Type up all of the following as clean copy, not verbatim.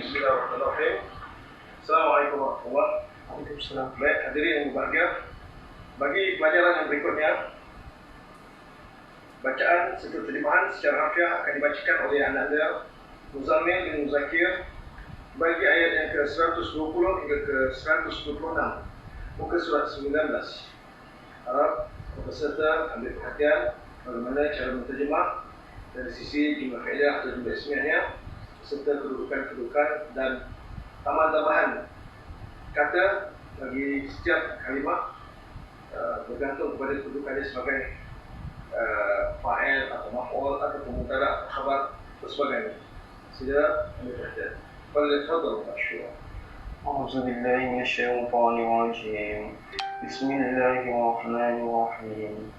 Bismillahirrahmanirrahim. Assalamualaikum warahmatullahi wabarakatuh. Baik, hadirin yang berbahagia, bagi pelajaran yang berikutnya, bacaan serta terjemahan secara harfiah akan dibacakan oleh anda Muzammil bin Muzakir bagi ayat yang ke-120 hingga ke-126 muka surat 19. Harap peserta ambil perhatian bagaimana cara menterjemah dari sisi jumlah faedah atau jumlah ismiahnya serta kedudukan-kedudukan dan tambahan-tambahan kata bagi setiap kalimah bergantung kepada kedudukannya sebagai fa'il atau maf'ul atau mubtada' atau khabar dan sebagainya. Sila ambil perhatian. Fadhil masyhur. A'udzu billahi minasyaitonir rajim. Bismillahirrahmanirrahim.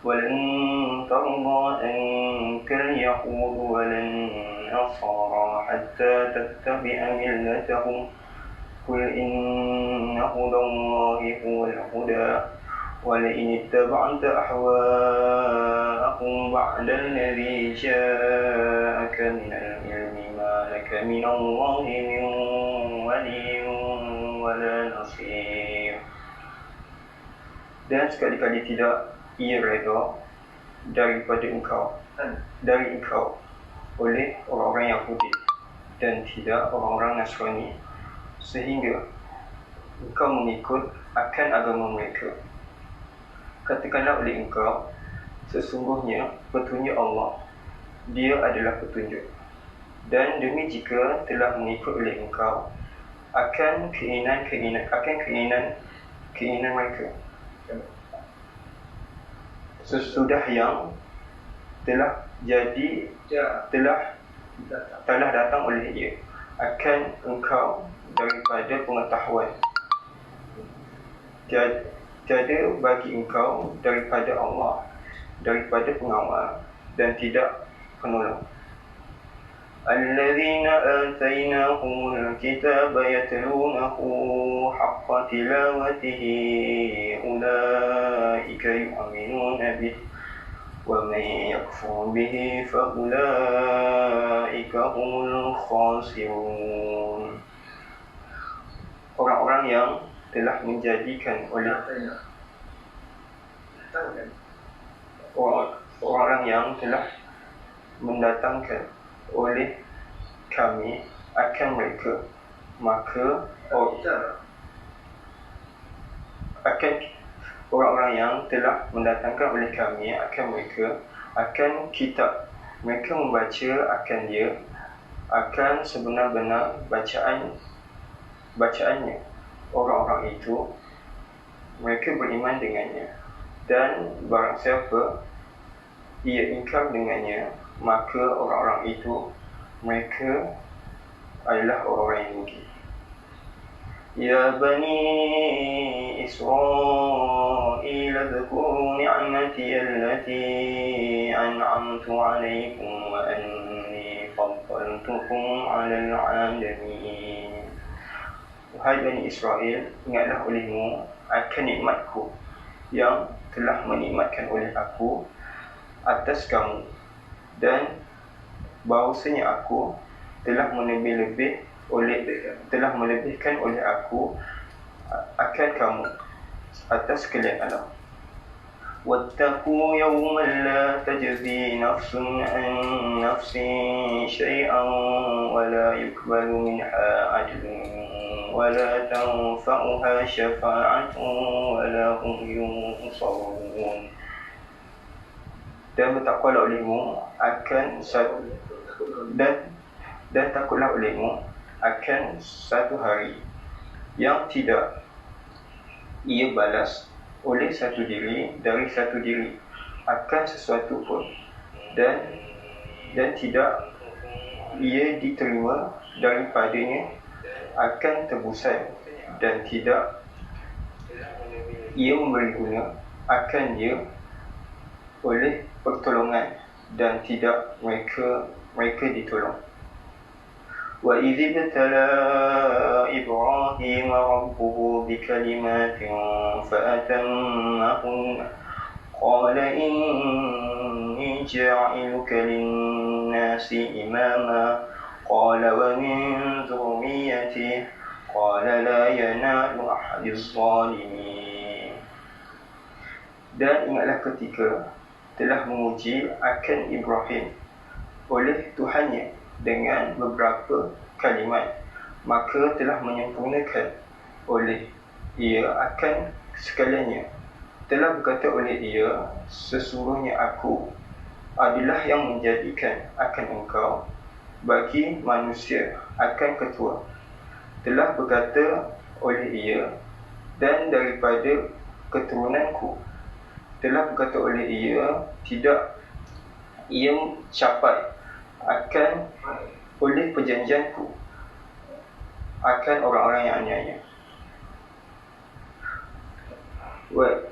ولن ترضى عنك اليهود ولا النصارى حتى تتبع ملتهم قل إن هدى الله هو الهدى ولئن اتبعت أهواءهم بعد الذي جاءك من العلم ما لك من الله من ولي ولا نصير. Dan sekali-kali tidak ia reda daripada engkau oleh orang-orang Yahudi dan tidak orang-orang Nasrani sehingga engkau mengikut akan agama mereka. Katakanlah oleh engkau, sesungguhnya petunjuk Allah, dia adalah petunjuk. Dan demi jika telah mengikut oleh engkau akan keinginan mereka sesudah yang telah datang oleh dia akan engkau daripada pengetahuan. Tiada bagi engkau daripada Allah daripada pengawal dan tidak penolong. الذين آتيناهم الكتاب يتلونه حق تلاوته أولئك يؤمنون به ومن يكفر به فأولئك هم الخاسرون. Orang-orang yang telah menjadikan oleh orang yang telah mendatangkan oleh kami akan mereka, maka orang-orang yang telah mendatangkan oleh kami akan mereka akan kitab, mereka membaca akan dia akan sebenar-benar bacaannya. Orang-orang itu mereka beriman dengannya, dan barang siapa ia ingkar dengannya, maka orang-orang itu mereka adalah orang-orang yang rugi. Ya bani Israil adhkuru ni'mati allati an'amtu 'alaykum wa anni faddaltukum 'alal 'alamin. Wahai Bani Israel, ingatlah olehmu akan nikmatku yang telah menikmatkan oleh aku atas kamu, dan bahawasanya aku telah melebihkan oleh aku akan kamu atas kalian Allah. واتقوا يوما لا تجزي نفس عن نفس شيئا ولا يقبل منها عدل ولا تنفعها شفاعة ولا هم ينصرون. Dan bertakwalah olehmu akan dan takutlah olehmu akan satu hari yang tidak ia balas oleh satu diri dari satu diri akan sesuatu pun, dan tidak ia diterima daripadanya akan tebusan, dan tidak ia memberi guna akan dia oleh pertolongan, dan tidak mereka ditolong. Wa idh ibtala Ibrahim rabbuhu bikalimatin fa'atammahun qala inni ja'iluka lin-nasi imama قال ومن ذريته قال لا ينال أحد الظالمين. Dan ingatlah ketika telah memuji akan Ibrahim oleh Tuhannya dengan beberapa kalimat, maka telah menyempurnakan oleh ia akan segalanya. Telah berkata oleh ia, sesungguhnya aku adalah yang menjadikan akan engkau bagi manusia akan ketua. Telah berkata oleh ia, dan daripada keturunanku. Telah berkata oleh ia, tidak ia capai akan oleh perjanjianku akan orang-orang yang aniaya.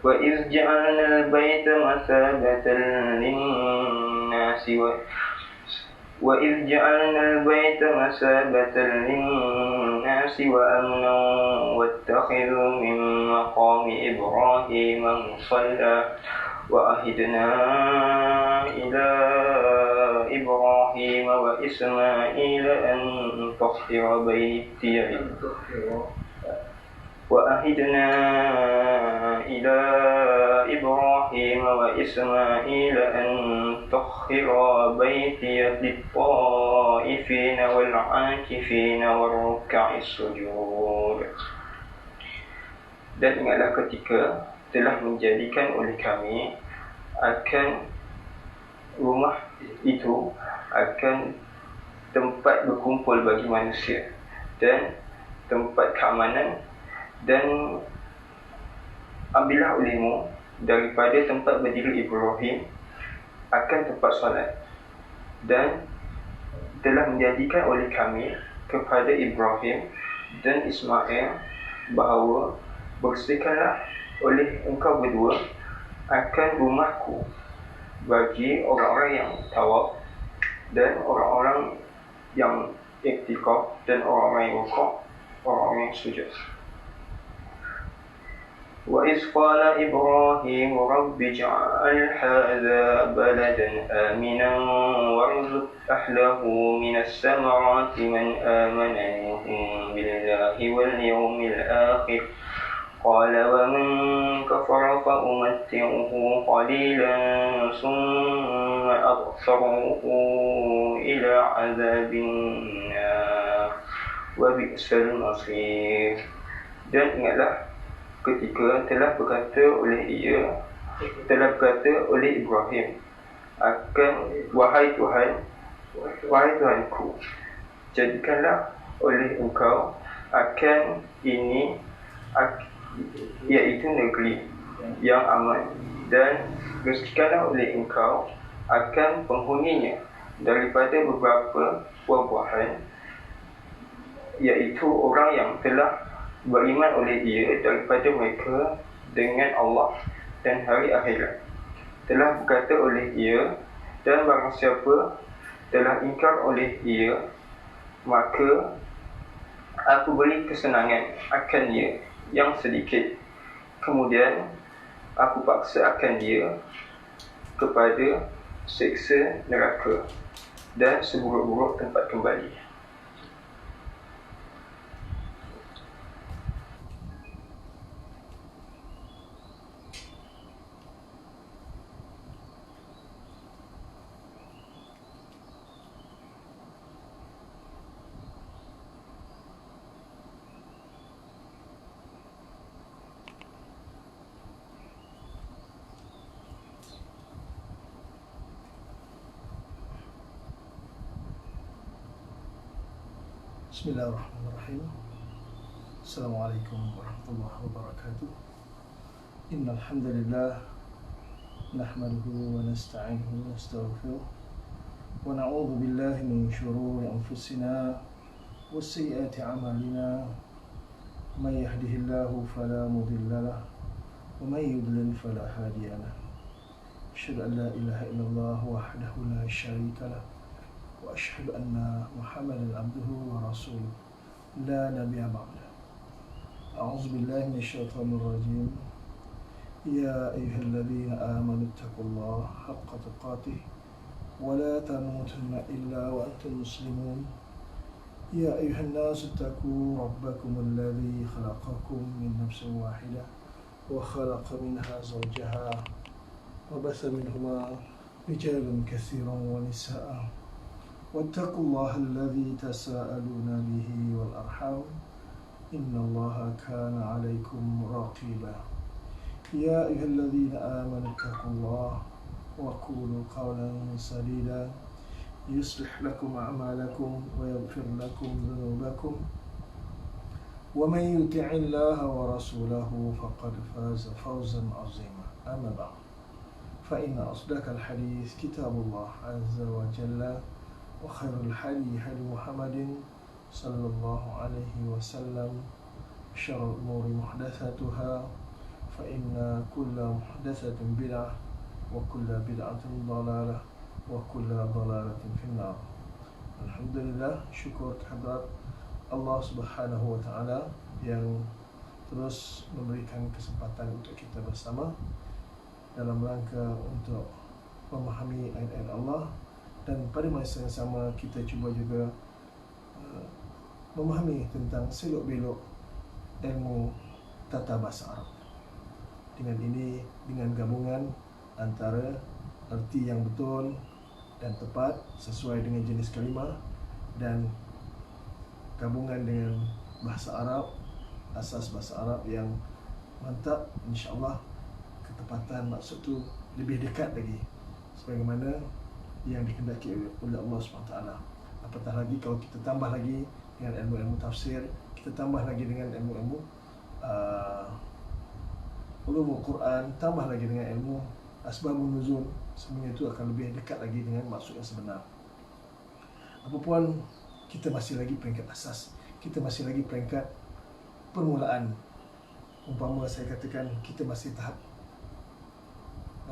وَإِذْ جَعَلْنَا الْبَيْتَ مَثَابَةً لِلنَّاسِ وَإِذْ جَعَلْنَا الْبَيْتَ مَثَابَةً لِلنَّاسِ وَأَمْنًا وَاتَّخِذُوا مِن مَّقَامِ إِبْرَاهِيمَ مُصَلًّى وَعَهِدْنَا إِلَى إِبْرَاهِيمَ وَإِسْمَاعِيلَ أَن طَهِّرَ بَيْتِيَ وَأَهِدْنَا إِلَى إِبْرَاهِيمَ وَإِسْمَاعِيلَ أَن طَهِّرَ بَيْتِيَ لِلطَّائِفِينَ وَالْعَاكِفِينَ وَالرُّكَّعِ السُّجُودِ. Dan ingatlah ketika telah menjadikan oleh kami akan rumah itu akan tempat berkumpul bagi manusia dan tempat keamanan. Dan ambillah olehmu daripada tempat berdiri Ibrahim akan tempat solat, dan telah menjadikan oleh kami kepada Ibrahim dan Ismail bahawa bersihkanlah oleh engkau berdua akan rumahku bagi orang-orang yang tawaf dan orang-orang yang iktikaf dan orang-orang yang rukuk, orang-orang yang sujud. وَإِذْ قَالَ إِبْرَاهِيمُ رَبِّ اجْعَلْ هَذَا بَلَدًا آمِنًا وَارْزُقْ أَهْلَهُ مِنَ الثَّمَرَاتِ مَنْ آمَنَ مِنْهُم بِاللَّهِ وَالْيَوْمِ الْآخِرِ قَالَ وَمَنْ كَفَرَ فَأُمَتِّعُهُ قَلِيلًا ثُمَّ أَضْطَرُّهُ إِلَى عَذَابِ النَّارِ وَبِئْسَ الْمَصِيرُ. Dan ingatlah ketika telah berkata oleh Ibrahim akan, wahai Tuhanku, jadikanlah oleh engkau akan ini iaitu negeri yang aman, dan rezekikanlah oleh engkau akan penghuninya daripada beberapa buah-buahan, iaitu orang yang telah beriman oleh dia daripada mereka dengan Allah dan hari akhirat. Telah berkata oleh ia, dan barang siapa telah ingkar oleh ia, maka aku beri kesenangan akan dia yang sedikit, kemudian aku paksa akan dia kepada siksa neraka dan seburuk-buruk tempat kembali. Bismillahirrahmanirrahim. Assalamualaikum warahmatullahi wabarakatuh. Innal hamdalillah nahmaduhu wa nasta'inuhu wa nastaghfiruh wa na'udzu billahi min shururi anfusina wa sayyiati a'malina. May yahdihillahu fala mudilla lahu wa may yudlil fala hadiya lahu. Asyhadu an la ilaha illallah wahdahu la syarika lahu wa asyhadu anna Muhammadan abduhu wa rasuluh la nabiyya ba'da. A'udzu billahi minasyaitonir rajim. Ya ayyuhalladzina amanu taqullaha haqqa tuqatih wa la tamutunna illa wa antum muslimun. يا أيها الناس اتقوا ربكم الذي خلقكم من نفس واحدة وخلق منها زوجها وبث منهما رجالا كثيرا ونساء واتقوا الله الذي تساءلون به والأرحام إن الله كان عليكم رقيبا يا أيها الذين آمنوا اتقوا الله وقولوا قولا سديدا يصلح لكم أعمالكم ويغفر لكم ذنوبكم ومن يطع الله ورسوله فقد فاز فوزا عظيما أما بعد فإن أصدق الحديث كتاب الله عز وجل وخير الحديث هدي محمد صلى الله عليه وسلم شر الأمور محدثاتها فإن كل محدثة بدعة وكل بدعة ضلالة وكل ضلالة في النار. Alhamdulillah, syukur kehadrat Allah Subhanahu wa taala yang terus memberikan kesempatan untuk kita bersama dalam rangka untuk memahami ayat-ayat Allah, dan pada masa yang sama kita cuba juga memahami tentang selok-belok ilmu tata bahasa Arab. Dengan ini, dengan gabungan antara erti yang betul dan tepat sesuai dengan jenis kalimah dan gabungan dengan bahasa Arab, asas bahasa Arab yang mantap, insya-Allah ketepatan maksud tu lebih dekat lagi sebagaimana yang dikehendaki oleh Allah SWT. Apatah lagi kalau kita tambah lagi dengan ilmu-ilmu tafsir, kita tambah lagi dengan ilmu-ilmu ulumul Quran, tambah lagi dengan ilmu asbabun nuzul, semuanya itu akan lebih dekat lagi dengan maksud yang sebenar. Apapun, kita masih lagi peringkat asas, kita masih lagi peringkat permulaan. Umpama saya katakan kita masih tahap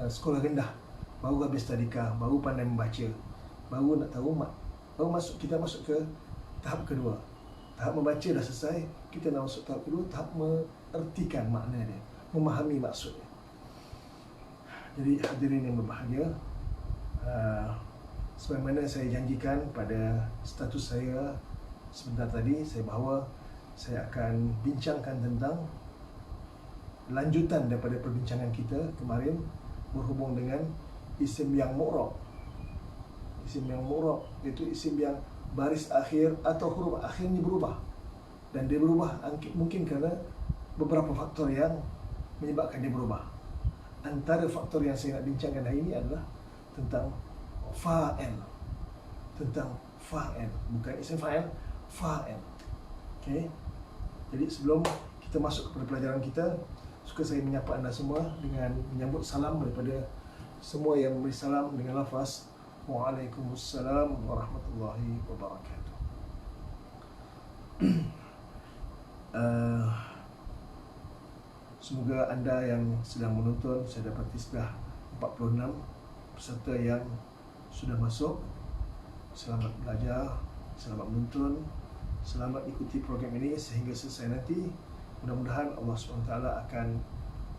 sekolah rendah, baru habis tadika, baru pandai membaca, baru nak tahu baru kita masuk ke tahap kedua. Tahap membaca dah selesai, kita nak masuk tahap kedua, tahap mengertikan makna dia, memahami maksudnya. Jadi hadirin yang berbahagia, sebagaimana saya janjikan pada status saya sebentar tadi, saya bahawa saya akan bincangkan tentang lanjutan daripada perbincangan kita kemarin berhubung dengan isim yang mu'rab. Isim yang mu'rab iaitu isim yang baris akhir atau huruf akhirnya berubah, dan dia berubah mungkin kerana beberapa faktor yang menyebabkan dia berubah. Antara faktor yang saya nak bincangkan hari ini adalah tentang fa'il. Tentang fa'il, bukan isim fa'il, fa'il. Okey. Jadi sebelum kita masuk kepada pelajaran kita, suka saya menyapa anda semua dengan menyambut salam daripada semua yang memberi salam dengan lafaz Waalaikumsalam warahmatullahi wabarakatuh. Semoga anda yang sedang menonton, saya dapati sudah 46 peserta yang sudah masuk. Selamat belajar, selamat menonton, selamat ikuti program ini sehingga selesai nanti. Mudah-mudahan Allah SWT akan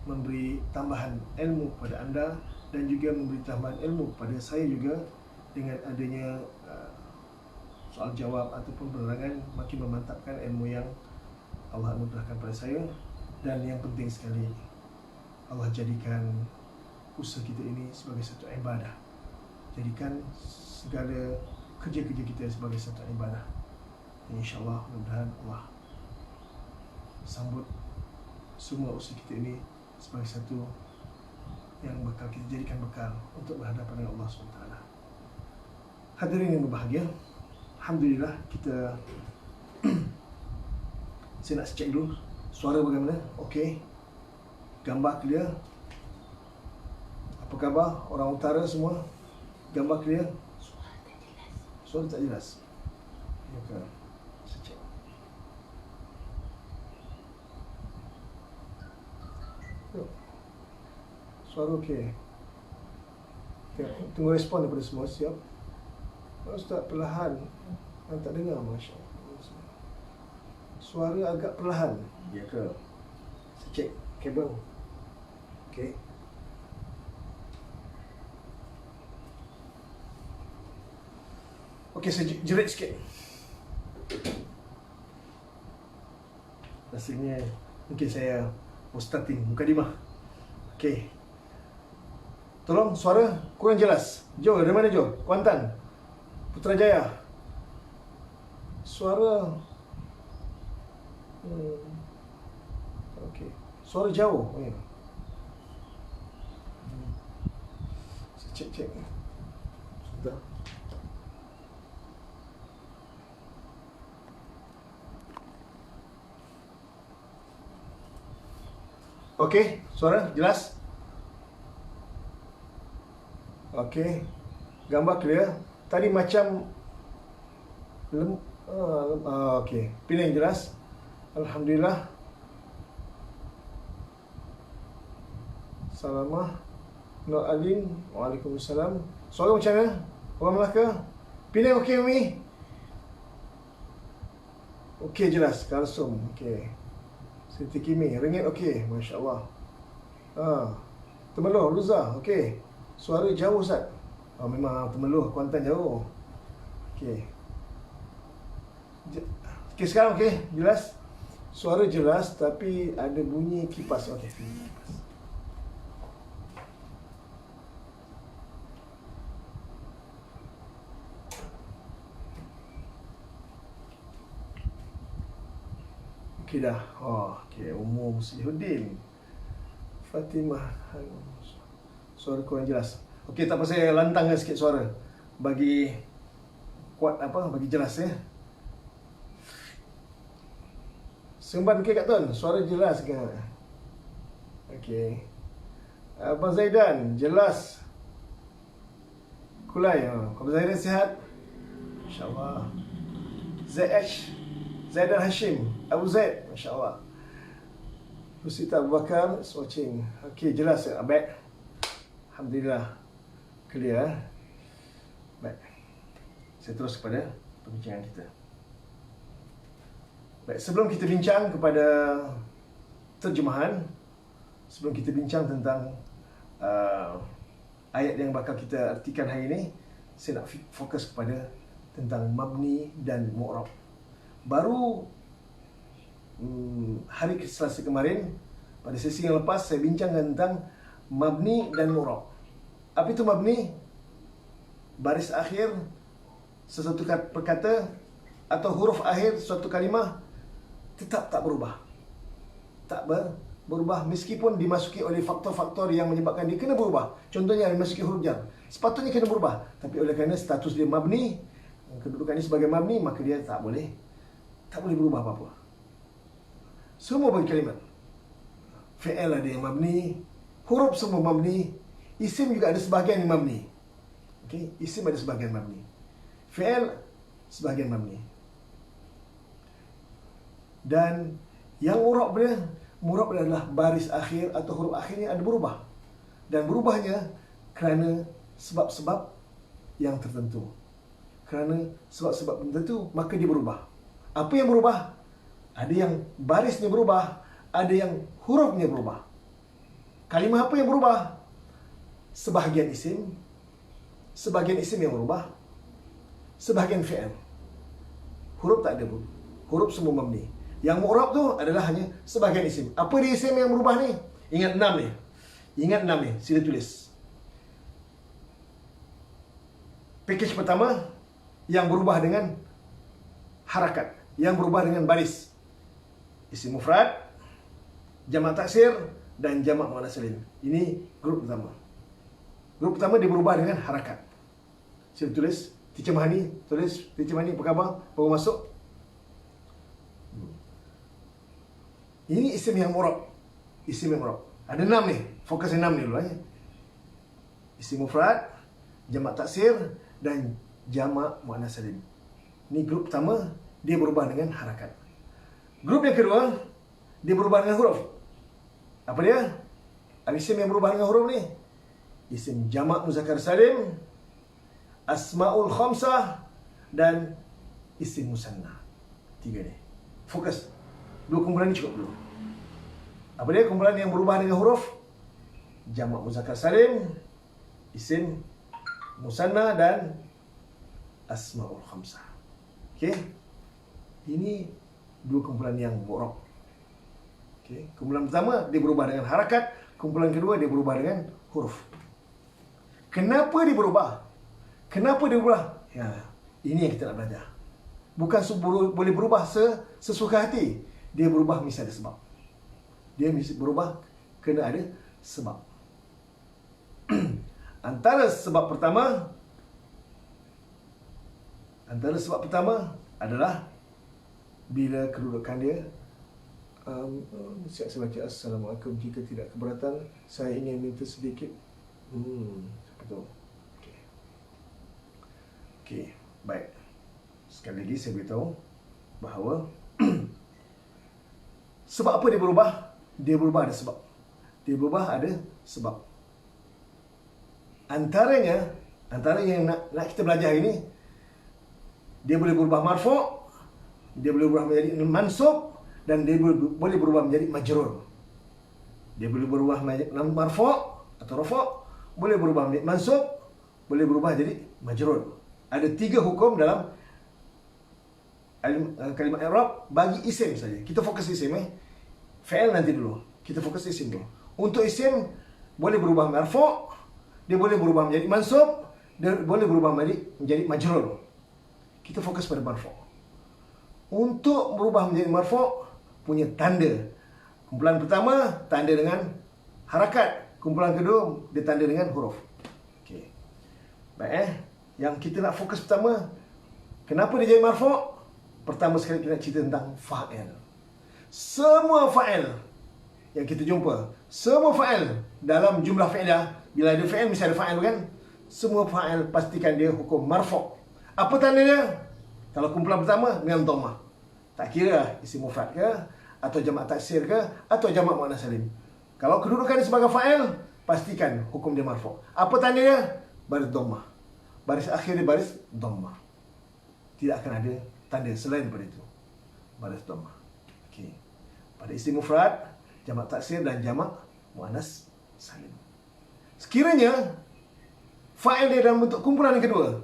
memberi tambahan ilmu kepada anda dan juga memberi tambahan ilmu kepada saya juga dengan adanya soal jawab ataupun penerangan, makin memantapkan ilmu yang Allah anugerahkan pada saya. Dan yang penting sekali, Allah jadikan usaha kita ini sebagai satu ibadah. Jadikan segala kerja-kerja kita sebagai satu ibadah. InsyaAllah, mudah-mudahan Allah sambut semua usaha kita ini sebagai satu yang bakal kita jadikan bekal untuk berhadapan dengan Allah SWT. Hadirin yang berbahagia, alhamdulillah kita saya nak cek dulu suara bagaimana. Okey, gambar clear. Apa khabar orang utara semua? Gambar clear? Suara tak jelas. Okey, saya cek. Suara okey. Okay, tunggu respon daripada semua. Siap? Ustaz, perlahan. Tak dengar, Masya Allah. Suara agak perlahan. Ya ke? Saya cek kabel. Okey. Okey, saya jerit sikit. Rasanya mungkin saya starting mukadimah. Okey. Tolong suara kurang jelas. Jo, dari mana Jo? Kuantan. Putrajaya. Suara okey. Suara jauh. Oh, ya. Saya cek. Sudah. Okey, suara jelas? Okey. Gambar clear. Tadi macam okey. Pening jelas. Alhamdulillah. Salamah. Nur Alin. Waalaikumsalam. Suara macam mana? Orang Melaka? Pening okey Umi? Okey jelas. Kalsum. Okey. Siti Kimi. Ringit okey. Masya Allah. Temeluh. Luza. Okey. Suara jauh Ustaz. Memang Temeluh. Kuantan jauh. Okey. Okey sekarang okey. Jelas? Suara jelas tapi ada bunyi kipas. Okey. Okey dah. Okey. Umur Muslihuddin. Fatimah. Suara kurang jelas. Okey, tak apa, saya lantangkan sikit suara bagi kuat bagi jelas ya. Semban okey Kak Tun, suara jelas ke? Okey. Abang Zaidan, jelas. Kulai. Abang Zaidan sihat? Masya-Allah. ZH Zaidan Hashim, Abu Zaid, masya-Allah. Husita Abu Bakar is watching. Okey, jelas ya. Baik. Alhamdulillah. Clear. Baik. Saya terus kepada perbincangan kita. Baik, sebelum kita bincang kepada terjemahan, sebelum kita bincang tentang ayat yang bakal kita artikan hari ini, saya nak fokus kepada tentang mabni dan mu'rab. Baru hari Selasa kemarin, pada sesi yang lepas, saya bincangkan tentang mabni dan mu'rab. Apa itu mabni? Baris akhir sesuatu perkata atau huruf akhir suatu kalimah tetap tak berubah. Tak berubah meskipun dimasuki oleh faktor-faktor yang menyebabkan dia kena berubah. Contohnya dimasuki huruf jar. Sepatutnya kena berubah, tapi oleh kerana status dia mabni, kedudukannya sebagai mabni, maka dia tak boleh berubah apa-apa. Semua bagi kalimat. Fi'il ada yang mabni, huruf semua mabni, isim juga ada sebahagian yang mabni. Okey, isim ada sebahagian mabni. Fi'il sebahagian mabni. Dan yang murab adalah baris akhir atau huruf akhirnya ada berubah. Dan berubahnya kerana sebab-sebab yang tertentu. Kerana sebab-sebab tertentu, maka dia berubah. Apa yang berubah? Ada yang barisnya berubah, ada yang hurufnya berubah. Kalimah apa yang berubah? Sebahagian isim yang berubah, sebahagian fi'il. Huruf tak ada pun. Huruf semua mabni. Yang mu'rab tu adalah hanya sebahagian isim. Apa dia isim yang berubah ni? Ingat 6 ni. Sila tulis. Package pertama yang berubah dengan harakat, yang berubah dengan baris. Isim mufrad, jamak taksir dan jamak muannas salim. Ini grup pertama. Grup pertama dia berubah dengan harakat. Sila tulis. Teacher Mahani, tulis. Teacher Mahani, apa khabar? Baru masuk. Ini isim yang mu'rab. Ada 6 ni. Fokus 6 ni dulu ya. Isim mufrad, jamak taksir dan jamak muannas salim. Ini grup pertama, dia berubah dengan harakat. Grup yang kedua, dia berubah dengan huruf. Apa dia? Isim yang berubah dengan huruf ni, isim jamak muzakkar salim, asmaul khamsah dan isim musanna. 3 ni. Fokus. 2 kumpulan ni cukup dulu. Apa dia kumpulan yang berubah dengan huruf? Jamak muzakkar salim, isim musanna dan asmaul khamsah. Okey. Ini 2 kumpulan yang mu'rab. Okay. Kumpulan pertama dia berubah dengan harakat, kumpulan kedua dia berubah dengan huruf. Kenapa dia berubah? Kenapa dia berubah? Ya, ini yang kita nak belajar. Bukan boleh berubah sesuka hati. Dia berubah mesti ada sebab. Dia mesti berubah kena ada sebab. Antara sebab pertama adalah bila kedudukan dia. Siap saya baca. Assalamualaikum. Jika tidak keberatan, saya ingin minta sedikit. Betul. Okey, baik. Sekali lagi saya beritahu bahawa sebab apa dia berubah? Dia berubah ada sebab. Dia berubah ada sebab. Antara yang nak kita belajar hari ini, dia boleh berubah marfu', dia boleh berubah menjadi mansub, dan dia boleh berubah menjadi majrur. Dia boleh berubah menjadi marfu' atau rafa', boleh berubah menjadi mansub, boleh berubah jadi majrur. Ada 3 hukum dalam kalimah i'rab bagi isim saja. Kita fokus isim Fa'il nanti dulu. Kita fokus isim dulu. Untuk isim boleh berubah marfu', dia boleh berubah menjadi mansub, dia boleh berubah menjadi majrur. Kita fokus pada marfu'. Untuk berubah menjadi marfu' punya tanda. Kumpulan pertama tanda dengan harakat, kumpulan kedua dia tanda dengan huruf. Okey. Baik Yang kita nak fokus pertama, kenapa dia jadi marfu'? Pertama sekali kita nak cerita tentang fa'il. Semua fa'il yang kita jumpa, semua fa'il dalam jumlah fi'liah, bila ada fa'il mesti ada fa'il kan? Semua fa'il pastikan dia hukum marfu'. Apa tanda dia? Kalau kumpulan pertama dengan dhammah. Tak kira isim mufrad ke, atau jamak taksir ke, atau jamak muannas salim. Kalau kedudukan dia sebagai fa'il, pastikan hukum dia marfu'. Apa tanda dia? Baris dhammah. Baris akhir dia baris dhammah. Tidak akan ada tanda selain daripada itu. Baris dhammah. Okey. Pada isim mufrad, jamak taksir dan jamak muannas salim. Sekiranya fa'il dia dalam bentuk kumpulan yang kedua.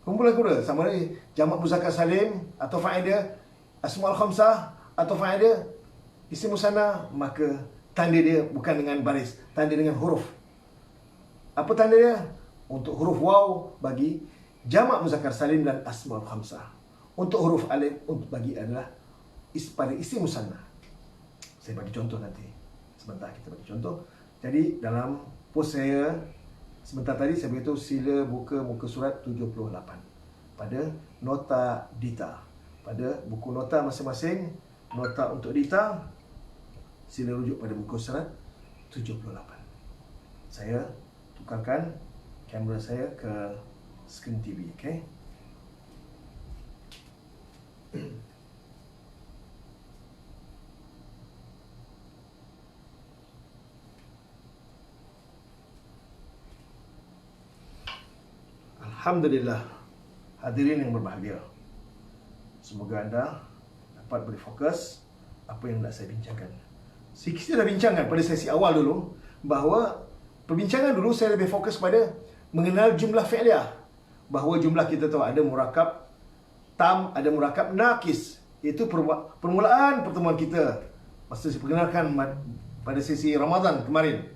Kumpulan kedua sama ada jamak muzakkar salim atau fa'il dia asmaul khamsah atau fa'il dia isim musanna, maka tanda dia bukan dengan baris, tanda dengan huruf. Apa tanda dia? Untuk huruf waw bagi jamak muzakkar salim dan asmaul khamsah. Untuk huruf alif untuk bagi adalah pada isim musanna. Saya bagi contoh nanti. Sebentar kita bagi contoh. Jadi dalam post saya sebentar tadi saya beritahu sila buka muka surat 78 pada nota Dita. Pada buku nota masing-masing, nota untuk Dita, sila rujuk pada muka surat 78. Saya tukarkan kamera saya ke skrin TV, okey? Alhamdulillah, hadirin yang berbahagia. Semoga anda dapat berfokus apa yang nak saya bincangkan. Kita dah bincangkan pada sesi awal dulu bahawa perbincangan dulu saya lebih fokus pada mengenal jumlah fi'liyah. Bahawa jumlah kita tahu ada murakab tam, ada murakab naqis. Itu permulaan pertemuan kita. Masa saya perkenalkan pada sesi Ramadan kemarin.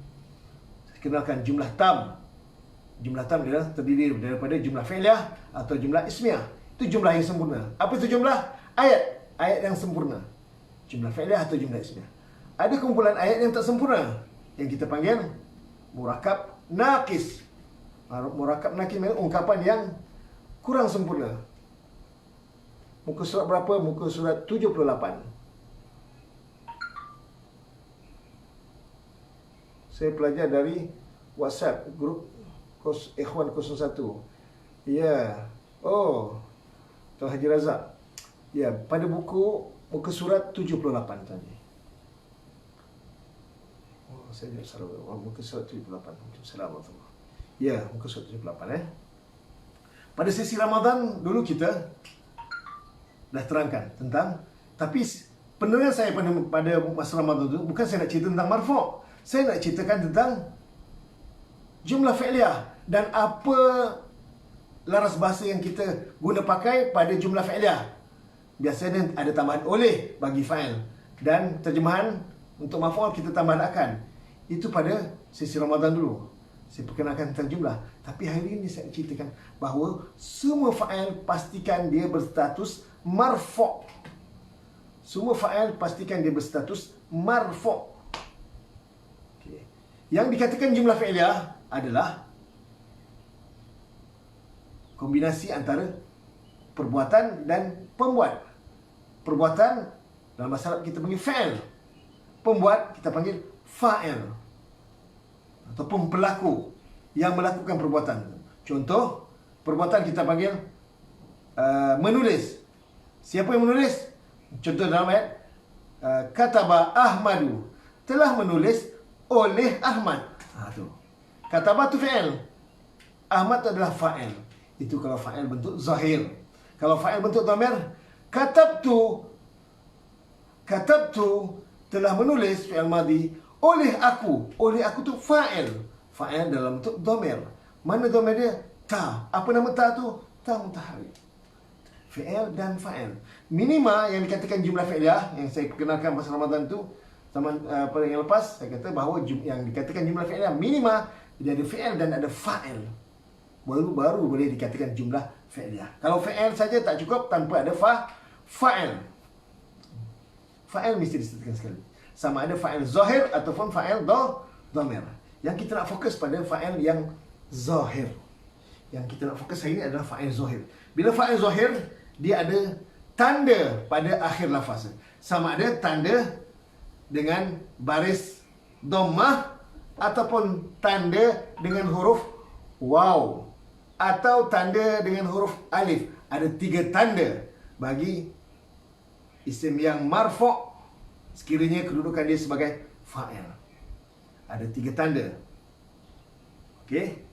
Saya kenalkan jumlah tam. Jumlah tam adalah terdiri daripada jumlah fi'liyah atau jumlah ismiyah. Itu jumlah yang sempurna. Apa itu jumlah? Ayat. Ayat yang sempurna. Jumlah fi'liyah atau jumlah ismiyah. Ada kumpulan ayat yang tak sempurna, yang kita panggil murakab naqis. Murakab naqis adalah ungkapan yang kurang sempurna. Muka surat berapa? Muka surat 78. Saya pelajar dari WhatsApp grup Ikhwan 01. Ya. Oh, Tuan Haji Razak. Ya, pada buku muka surat 78 tadi. Oh, saya salah. Muka surat 78. Assalamualaikum. Ya, muka surat 78 Pada sesi Ramadan dulu kita dah terangkan tentang, tapi penerangan saya pada masa Ramadan itu bukan saya nak cerita tentang marfu'. Saya nak ceritakan tentang jumlah fi'liyah dan apa laras bahasa yang kita guna pakai pada jumlah fi'liyah. Biasanya ada tambahan oleh bagi fa'il. Dan terjemahan untuk maf'ul kita tambahkan akan. Itu pada sesi Ramadan dulu. Saya perkenalkan tentang jumlah. Tapi hari ini saya ceritakan bahawa semua fa'il pastikan dia berstatus marfu'. Semua fa'il pastikan dia berstatus marfu'. Okay. Yang dikatakan jumlah fi'liyah adalah kombinasi antara perbuatan dan pembuat. Perbuatan dalam bahasa Arab kita panggil fa'il. Pembuat kita panggil fa'il. Ataupun pelaku yang melakukan perbuatan. Contoh, perbuatan kita panggil menulis. Siapa yang menulis? Contoh dalam ayat, kataba Ahmadu, telah menulis oleh Ahmad. Tu. Kataba tu fi'il. Ahmad tu adalah fa'il. Itu kalau fa'il bentuk zahir. Kalau fa'il bentuk dhamir, katabtu telah menulis fi'il madhi oleh aku. Oleh aku tu fa'il. Fa'il dalam bentuk dhamir. Mana dhamir dia? Ta. Apa nama ta tu? Ta mutaharrik. Fi'il dan fa'il. Minima yang dikatakan jumlah fi'liyah yang saya perkenalkan pasal Ramadan tu zaman pada yang lepas, saya kata bahawa yang dikatakan jumlah fi'liyah minima dia ada fi'il dan ada fa'il. Baru boleh dikatakan jumlah fi'liyah. Kalau fi'il saja tak cukup tanpa ada fa'il. Fa'il mesti disertakan sekali. Sama ada fa'il zahir ataupun fa'il dhamir. Yang kita nak fokus pada fa'il yang zahir. Yang kita nak fokus hari ini adalah fa'il zahir. Bila fa'il zahir, dia ada tanda pada akhir lafaz. Sama ada tanda dengan baris dhammah ataupun tanda dengan huruf waw atau tanda dengan huruf alif. Ada 3 tanda bagi isim yang marfu' sekiranya kedudukan dia sebagai fa'il. Ada 3 tanda. Okey.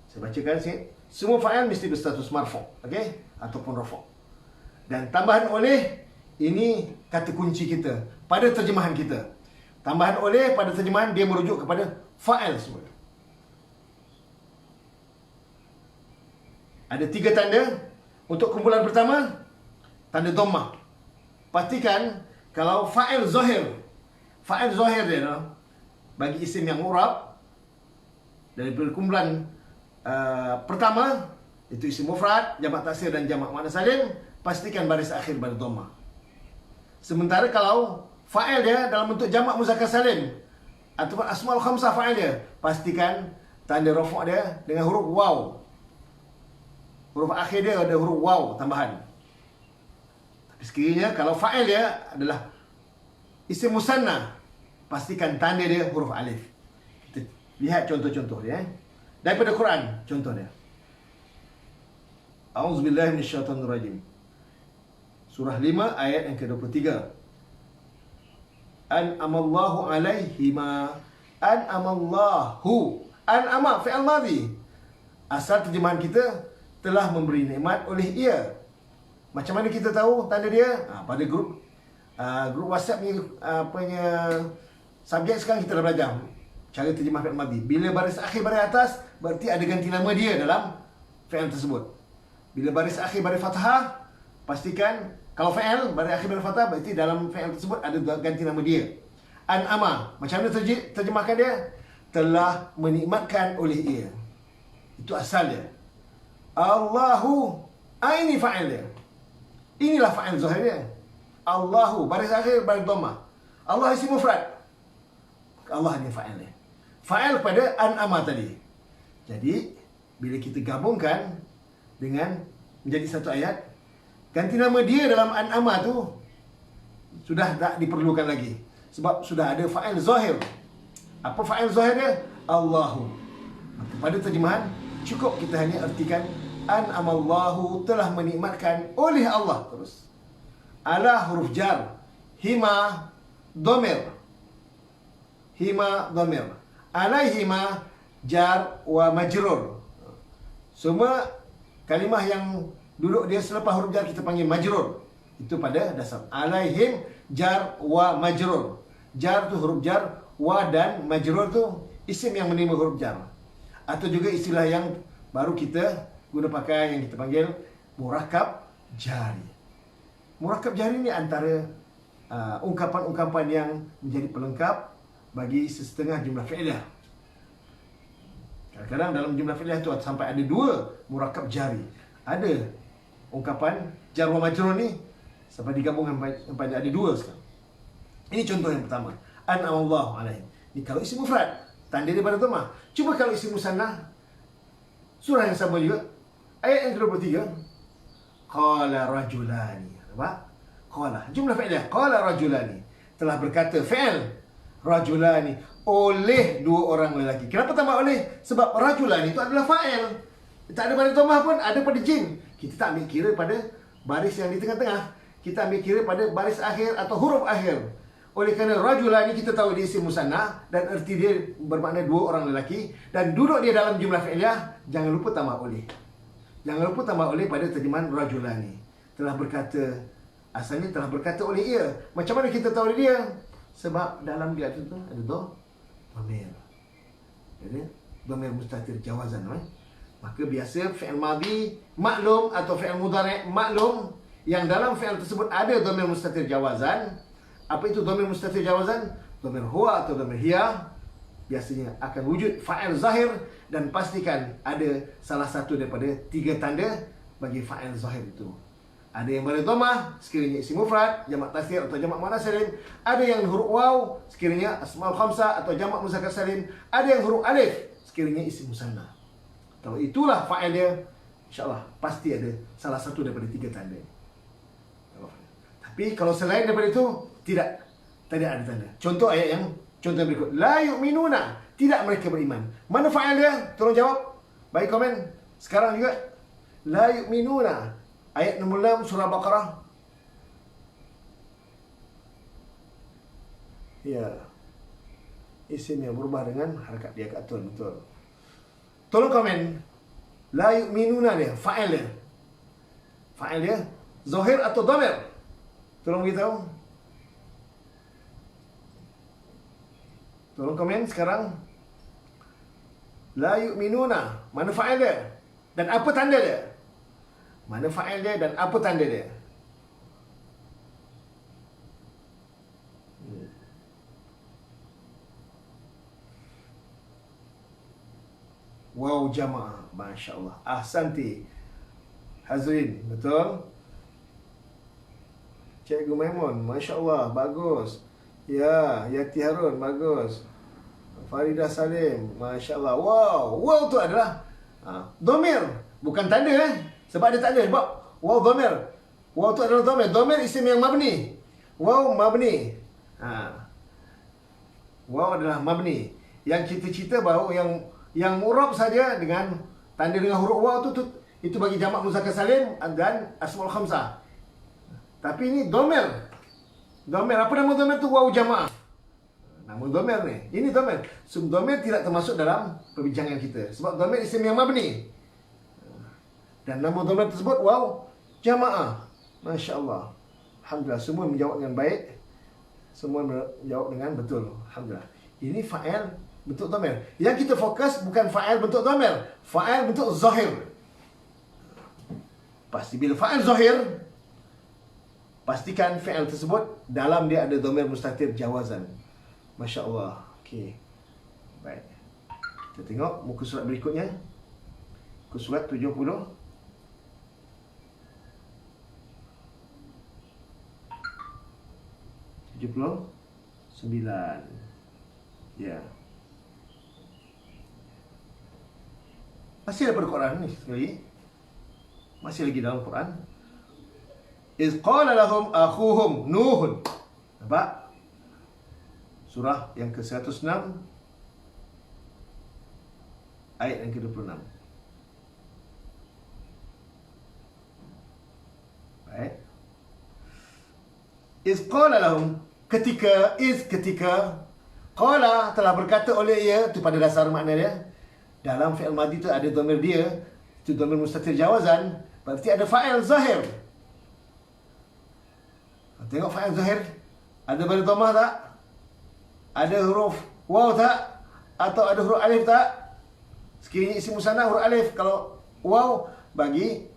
Saya bacakan sikit. Semua fa'il mesti berstatus marfu', okey, ataupun rafu'. Dan tambahan oleh ini kata kunci kita pada terjemahan kita. Tambahan oleh pada terjemahan dia merujuk kepada fa'il semua. Ada 3 tanda. Untuk kumpulan pertama, tanda dhammah. Pastikan kalau fa'il zahir dia bagi isim yang mu'rab dari kumpulan pertama, itu isim mufrad, jamak taksir dan jamak muannas salim, pastikan baris akhir pada dhammah. Sementara kalau fa'il dia dalam bentuk jamak muzakkar salim ataupun asmaul khamsah fa'il dia, pastikan tanda rafu' dia dengan huruf waw. Huruf akhir dia ada huruf waw tambahan. Tapi sekiranya kalau fa'il dia adalah isim musanna, pastikan tanda dia huruf alif. Kita lihat contoh-contoh dia. Daripada Quran, contoh dia. A'udzubillahi minasyaitonirrajim. Surah 5 ayat yang ke-23. An'amallahu alaihima. An'amallahu. An'ama fi'il madhi. Asal terjemahan kita telah memberi nikmat oleh ia. Macam mana kita tahu tanda dia? Pada grup WhatsApp ni punya subjek sekarang kita dah belajar cara terjemah fi'il madhi. Bila baris akhir baris atas, berarti ada ganti nama dia dalam fi'il tersebut. Bila baris akhir baris fathah, pastikan kalau fi'il baris akhir baris fathah, berarti dalam fi'il tersebut ada ganti nama dia. An'ama, macam mana terjemahkan dia? Telah menikmatkan oleh ia. Itu asal dia. Allahu, ini fa'il dia. Inilah fa'il zahir dia. Allahu, baris akhir baris dhammah. Allah isim mufrad. Allah ni fa'il dia. Fa'il pada an'ama tadi. Jadi, bila kita gabungkan dengan menjadi satu ayat, ganti nama dia dalam an'ama tu sudah tak diperlukan lagi. Sebab sudah ada fa'il zahir. Apa fa'il zahir dia? Allahu. Maka pada terjemahan, cukup kita hanya artikan an'amallahu, telah menikmatkan oleh Allah. Terus ala huruf jar, hima dhamir, hima dhamir, alaihima jar wa majrur. Semua kalimah yang duduk dia selepas huruf jar kita panggil majrur. Itu pada dasar. Alaihim jar wa majrur. Jar tu huruf jar, wa dan majrur tu isim yang menerima huruf jar. Atau juga istilah yang baru kita guna pakai yang kita panggil murakkab jari. Murakkab jari ni antara ungkapan-ungkapan yang menjadi pelengkap bagi setengah jumlah fi'liyah. Kadang-kadang dalam jumlah fi'liyah itu sampai ada 2 murakab jari. Ada ungkapan jar wa majrur ni sampai digabungkan sampai ada 2 sekarang. Ini contoh yang pertama. An'amallahu alaihim. Ini kalau isim mufrad, tanda dia pada dhammah. Cuba kalau isim musannah, surah yang sama juga, ayat yang ke-23. Qala rajulani. Nampak? Qala. Jumlah fi'liyah. Qala rajulani. Telah berkata fi'il rajulani oleh 2 orang lelaki. Kenapa tambah oleh? Sebab rajulani itu adalah fa'il. Tak ada pada dhammah pun, ada pada jim. Kita tak ambil kira pada baris yang di tengah-tengah. Kita ambil kira pada baris akhir atau huruf akhir. Oleh kerana rajulani kita tahu dia isim musannah dan erti dia bermakna 2 orang lelaki dan duduk dia dalam jumlah fi'liyah, jangan lupa tambah oleh. Jangan lupa tambah oleh pada terjemahan rajulani. Telah berkata, asalnya telah berkata oleh ia. Macam mana kita tahu dia? Sebab dalam dia tu ada dhamir. Jadi dhamir mustatir jawazan. Maka biasa fi'il madhi maklum atau fi'il mudhari' maklum yang dalam fi'il tersebut ada dhamir mustatir jawazan. Apa itu dhamir mustatir jawazan? Dhamir huwa atau dhamir hiya biasanya akan wujud fa'il zahir dan pastikan ada salah satu daripada 3 tanda bagi fa'il zahir itu. Ada yang pada dhammah sekiranya isim mufrad, jamak taksir atau jamak muannas salim. Ada yang huruf waw sekiranya asmaul khamsah atau jamak muzakkar salim. Ada yang huruf alif sekiranya isim musanna. Kalau itulah fa'il dia, insya-Allah pasti ada salah satu daripada 3 tanda. Tapi kalau selain daripada itu, tidak ada tanda. Contoh ayat yang berikut. La yu'minuna. Tidak mereka beriman. Mana fa'il dia? Tolong jawab. Bagi komen. Sekarang juga. La yu'minuna. Ayat nombor 6 surah Baqarah. Ya. Isim yang berubah dengan harakat dia kat atul. Betul. Tolong komen. La yu'minuna dia. Fa'il dia. Fa'il dia. Zahir atau dhamir? Tolong beritahu. Tolong komen sekarang. La yu'minuna. Mana fa'il dia? Dan apa tanda dia? Mana fa'il dia dan apa tanda dia? Wow jamaah. Masya Allah. Ahsanti. Hazrin. Betul? Cikgu Maimun, Masya Allah, bagus. Ya, Yati Harun, bagus. Faridah Salim, Masya Allah. Wow tu adalah dhamir, bukan tanda sebab dia tak ada. Sebab wow dhamir. Wow tu adalah dhamir. Dhamir isim yang mabni. Wow mabni. Wow adalah mabni. Yang cerita-cerita bahawa yang mu'rab saja dengan tanda dengan huruf wow tu itu bagi jamak muzakkar salim dan asmaul khamsah. Tapi ini dhamir. Dhamir, apa nama dhamir tu? Waw jamaah. Nama dhamir ni. Ini dhamir. So, dhamir tidak termasuk dalam perbincangan kita. Sebab dhamir isim yang mabni. Dan nama dhamir tersebut waw jamaah. Masya Allah. Alhamdulillah. Semua menjawab dengan baik. Semua menjawab dengan betul. Alhamdulillah. Ini fa'il bentuk dhamir. Yang kita fokus bukan fa'il bentuk dhamir. Fa'il bentuk zahir. Pasti bila fa'il zahir, pastikan fi'il tersebut dalam dia ada dhamir mustatir jawazan. Masya Allah. Okey. Baik. Kita tengok muka surat berikutnya. Muka surat 70. 79. Ya. Masih daripada Quran ni sekali. Masih lagi dalam Quran. Iz qala lahum akhuhum Nuh. Nampak? Surah yang ke-106 ayat yang ke-26. Baik. Iz qala lahum, ketika qala telah berkata oleh ia, itu pada dasar makna dia. Dalam fi'il madhi tu ada dhamir dia, itu dhamir mustatir jawazan, berarti ada fa'il zahir. Tengok fa'il zahir. Ada pada dhammah tak? Ada huruf waw tak? Atau ada huruf alif tak? Sekiranya isim musanna huruf alif. Kalau waw bagi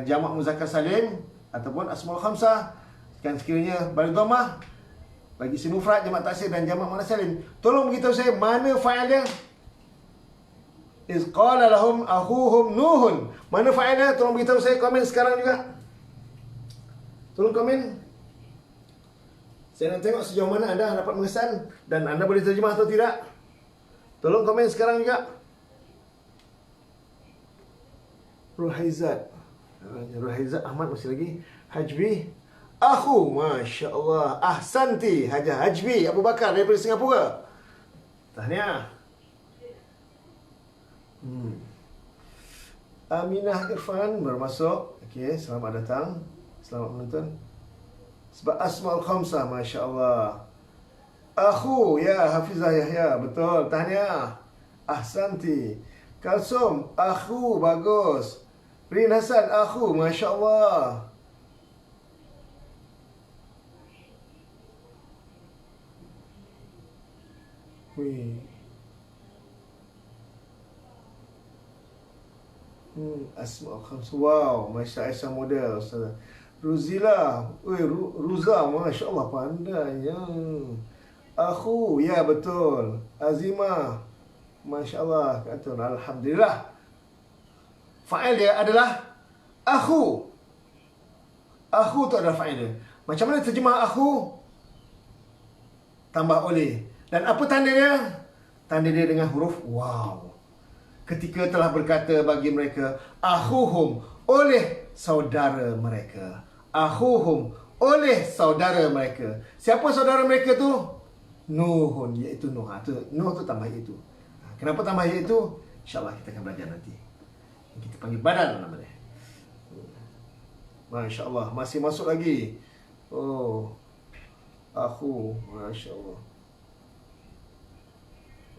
jamak muzakkar salim ataupun asmaul khamsah. Kan sekiranya balik dhammah bagi isim mufrad, jamak taksir dan jamak muannas salim. Tolong beritahu saya mana fa'il dia? Iz qala lahum akhuhum Nuhun. Mana fa'il dia? Tolong beritahu saya, komen sekarang juga. Tolong komen. Saya nak tengok sejauh mana anda dapat mengesan dan anda boleh terjemah atau tidak. Tolong komen sekarang juga. Ruhaizat Ahmad masih lagi. Hajbi Akhu, Masya Allah. Ahsanti Haja Hajbi Abu Bakar daripada Singapura. Tahniah. Aminah Irfan baru masuk. Okey, selamat datang. Selamat menonton. Sebab Asmaul Khamsah, Masya Allah. Akhu, ya Hafizah Yahya. Betul, tahniah. Ahsanti. Kalsum, akhu, bagus. Rin Hasan, akhu, Masya Allah. Wih. Asmaul Khamsah. Wow, Masya Aisyah model, Ustazah. Ruzila, Ruza, Masya Allah, pandainya. Akhu, ya betul. Azimah, Masya Allah, kata Alhamdulillah. Fa'il dia adalah akhu. Akhu tu adalah fa'il dia. Macam mana terjemah akhu? Tambah oleh. Dan apa tanda dia? Tanda dia dengan huruf waw. Ketika telah berkata bagi mereka, akhuhum, oleh saudara mereka. Akhuhum, oleh saudara mereka. Siapa saudara mereka tu? Nuhun, iaitu Nuh. Nuh tu tambah iaitu. Kenapa tambah iaitu? InsyaAllah kita akan belajar nanti. Kita panggil badan nama dia. Masya Allah, masih masuk lagi. Oh, akhu, Masya Allah.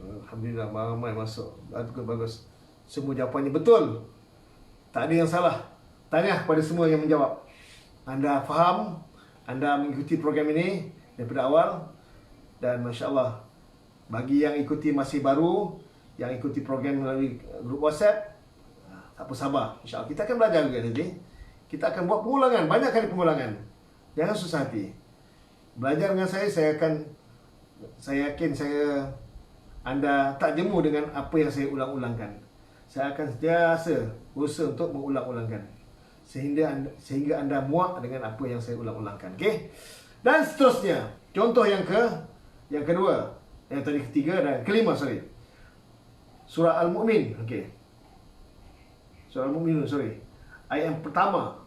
Alhamdulillah, ramai masuk. Bagus. Semua jawapannya betul. Tak ada yang salah. Tanya kepada semua yang menjawab. Anda faham? Anda mengikuti program ini daripada awal. Dan Masya Allah, bagi yang ikuti masih baru, yang ikuti program melalui grup WhatsApp, tak apa, sabar. InsyaAllah kita akan belajar juga nanti. Kita akan buat pengulangan, banyak kali pengulangan. Jangan susah hati. Belajar dengan saya yakin anda tak jemu dengan apa yang saya ulang-ulangkan. Saya akan sentiasa berusaha untuk mengulang-ulangkan. Sehingga anda muak dengan apa yang saya ulang-ulangkan. Okey? Dan seterusnya. Contoh yang kedua. Yang tadi ketiga dan kelima, sorry. Surah Al-Mu'min. Okey. Surah Al-Mu'minun, sorry. Ayat yang pertama.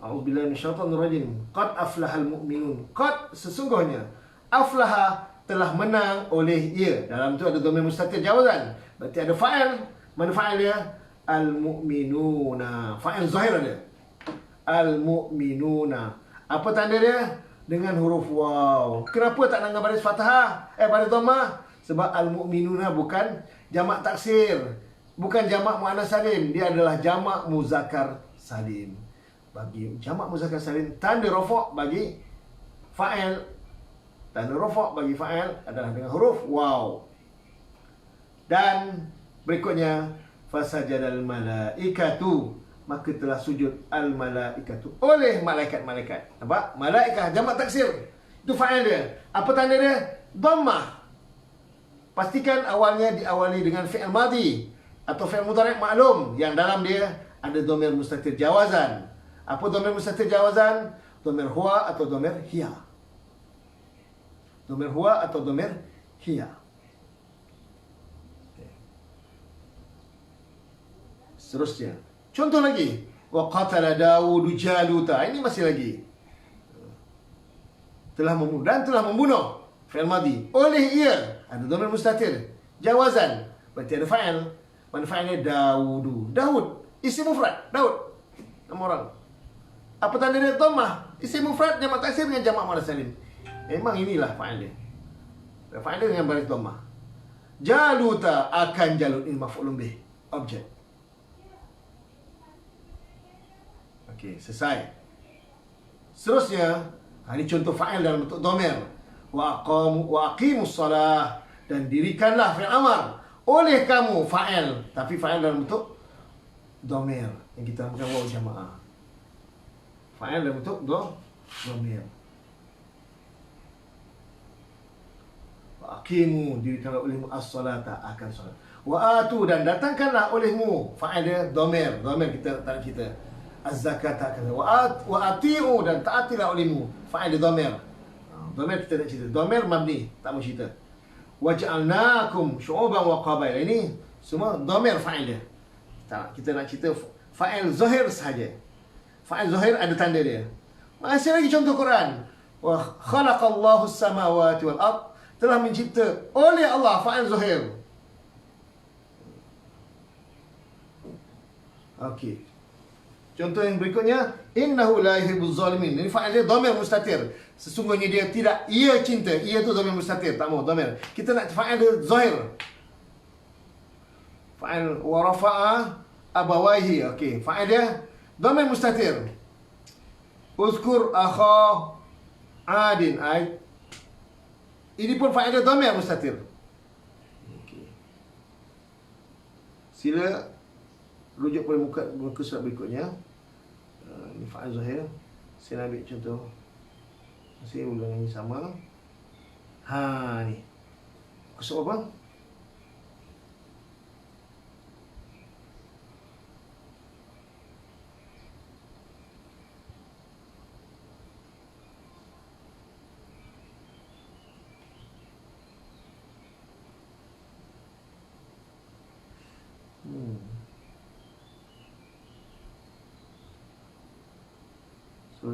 A'udzubillahi minasyaitonir rajim. Qad aflahal mu'minun. Qad, sesungguhnya. Aflaha, telah menang oleh ia. Dalam tu ada dhamir mustatir jawazan. Berarti ada fa'il. Mana fa'il dia? Al-mu'minuna. Fa'il zahir ada. Al-mu'minuna. Apa tanda dia? Dengan huruf waw. Kenapa tak dengan baris fathah? Baris dhammah? Sebab al-mu'minuna bukan jamak taksir. Bukan jamak muannas salim. Dia adalah jamak muzakkar salim. Bagi jamak muzakkar salim, tanda rafa' bagi fa'il. Tanda rafa' bagi fa'il adalah dengan huruf waw. Dan berikutnya, fasajadal malaikatu, maka telah sujud al malaikatu, oleh malaikat-malaikat. Nampak? Malaikah jamak taksir. Itu fa'il dia. Apa tanda dia? Dhammah. Pastikan awalnya diawali dengan fi'il madhi atau fi'il mudhari' maklum yang dalam dia ada dhamir mustatir jawazan. Apa dhamir mustatir jawazan? Dhamir huwa atau dhamir hiya. Dhamir huwa atau dhamir hiya. Seterusnya. Contoh lagi. Wa qatala Dawudu Jaluta. Ini masih lagi. Telah membunuh. Fi'il madhi. Oleh ia. Ada dhamir mustatir jawazan. Berarti ada fa'il. Mana fa'ilnya? Dawudu. Daud. Isim mufrad. Daud. Nama orang. Apa tanda dia? Dhammah. Isim mufrad jamak taksir dengan jamak muannas salim. Memang inilah fa'il dia. Fa'il dia dengan baris dhammah. Jaluta, akan Jalut. Ini maf'ulun bih. Objek. Okey, selesai. Seterusnya, ini contoh fa'il dalam bentuk dhamir. Wa aqimus salah, dan dirikanlah fi'il amar oleh kamu, fa'il, tapi fa'il dalam bentuk dhamir yang kita namakan waw jamaah. Fa'il dalam bentuk dhamir. Aqimu, dirikanlah olehmu as-salata, akan solat. Wa atu, dan datangkanlah olehmu, fa'il dia dhamir. Dhamir kita tak kita. Az-zakata akan. Wa atiu, dan taatilah olehmu, fa'il dia dhamir. Dhamir kita tak cerita. Dhamir mabni, tak mau cerita. Wa ja'alnakum syu'uban wa qabail. Ini semua dhamir fa'il dia. Tak, kita nak cerita fa'il zahir sahaja. Fa'il zahir ada tanda dia. Masih lagi contoh Quran. Wa khalaqallahu as-samawati wal ard, telah mencipta oleh Allah, fa'il zahir. Okey. Contoh yang berikutnya, innahu la yuhibbuz zalimin. Ini fa'il dia dhamir mustatir. Sesungguhnya dia tidak, ia cinta. Ia tu dhamir mustatir, tak mau dhamir. Kita nak fa'il dia zahir. Fa'il wa rafa'a abawaihi. Okey, fa'il dia dhamir mustatir. Uzkur akha adin. Ini pun fa'il dia dhamir mustatir. Okey. Sila rujuk pada muka surat berikutnya. Ini fa'il zahir. Saya ambil contoh. Saya ulang ini sama. Ni. Muka surat apa?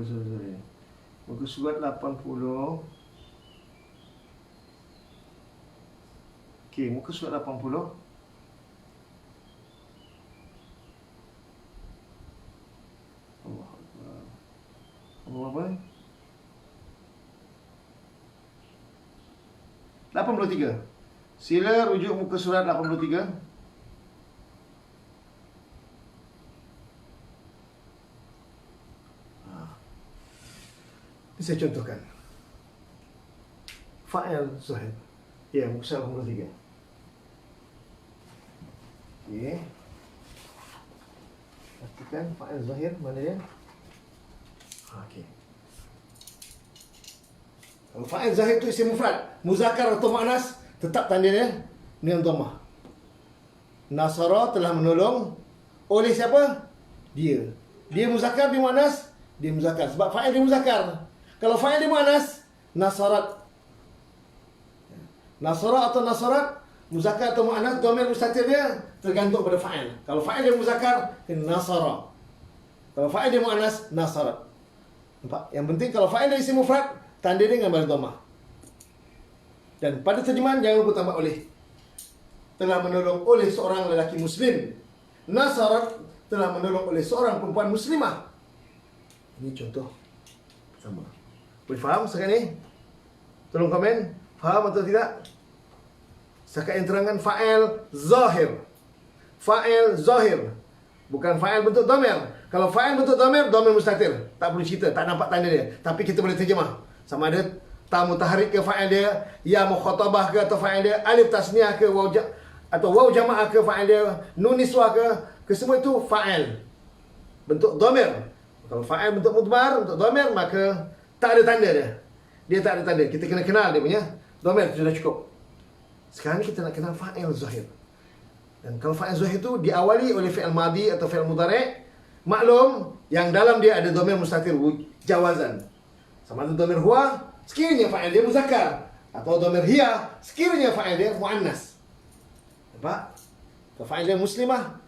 Sorry. Muka surat 80. Okey, muka surat 80. Allah Akbar. Allah apa? 83. Sila rujuk muka surat 83. Saya contohkan. Fa'il zahir. Ya, muka surat 83. Okey. Pastikan fa'il zahir mana dia? Okey. Kalau fa'il zahir tu isim mufrad, muzakkar atau muannas, tetap tanda dia dengan dhammah. Nasara, telah menolong oleh siapa? Dia. Dia muzakkar, dia muannas, dia muzakkar. Sebab fa'il dia muzakkar. Kalau fa'il dia muannas, nasarat. Nasara atau nasarat, muzakkar atau muannas, dhamir mustatir dia tergantung pada fa'il. Kalau fa'il dia muzakkar, nasara. Kalau fa'il dia muannas, nasarat. Nampak? Yang penting kalau fa'il dia isim mufrad, tanda dia dengan baris dhammah. Dan pada terjemahan jangan lupa tambah oleh. Telah menolong oleh seorang lelaki muslim. Nasarat, telah menolong oleh seorang perempuan muslimah. Ini contoh pertama. Boleh faham sekarang ni? Tolong komen. Faham atau tidak? Setakat yang terangkan fa'il zahir. Fa'il zahir. Bukan fa'il bentuk dhamir. Kalau fa'il bentuk dhamir, dhamir mustatir. Tak perlu cerita, tak nampak tanda dia. Tapi kita boleh terjemah. Sama ada ta mutaharrik ke fa'il dia, ya mukhatabah ke atau fa'il dia, alif tasniah ke atau waw jamaah ke fa'il dia, nun niswah ke semua itu fa'il. Bentuk dhamir. Kalau fa'il bentuk mudmar, bentuk dhamir, maka tak ada tanda dia. Dia tak ada tanda. Kita kena kenal dia punya dhamir, sudah cukup. Sekarang kita nak kenal fa'il zahir. Dan kalau fa'il zahir itu diawali oleh fi'il madhi atau fi'il mudhari', maklum yang dalam dia ada dhamir mustatir jawazan. Sama ada dhamir huwa, sekiranya fa'il dia muzakkar, atau dhamir hiya, sekiranya fa'il dia muannas. Nampak? Kalau fa'il dia muslimah,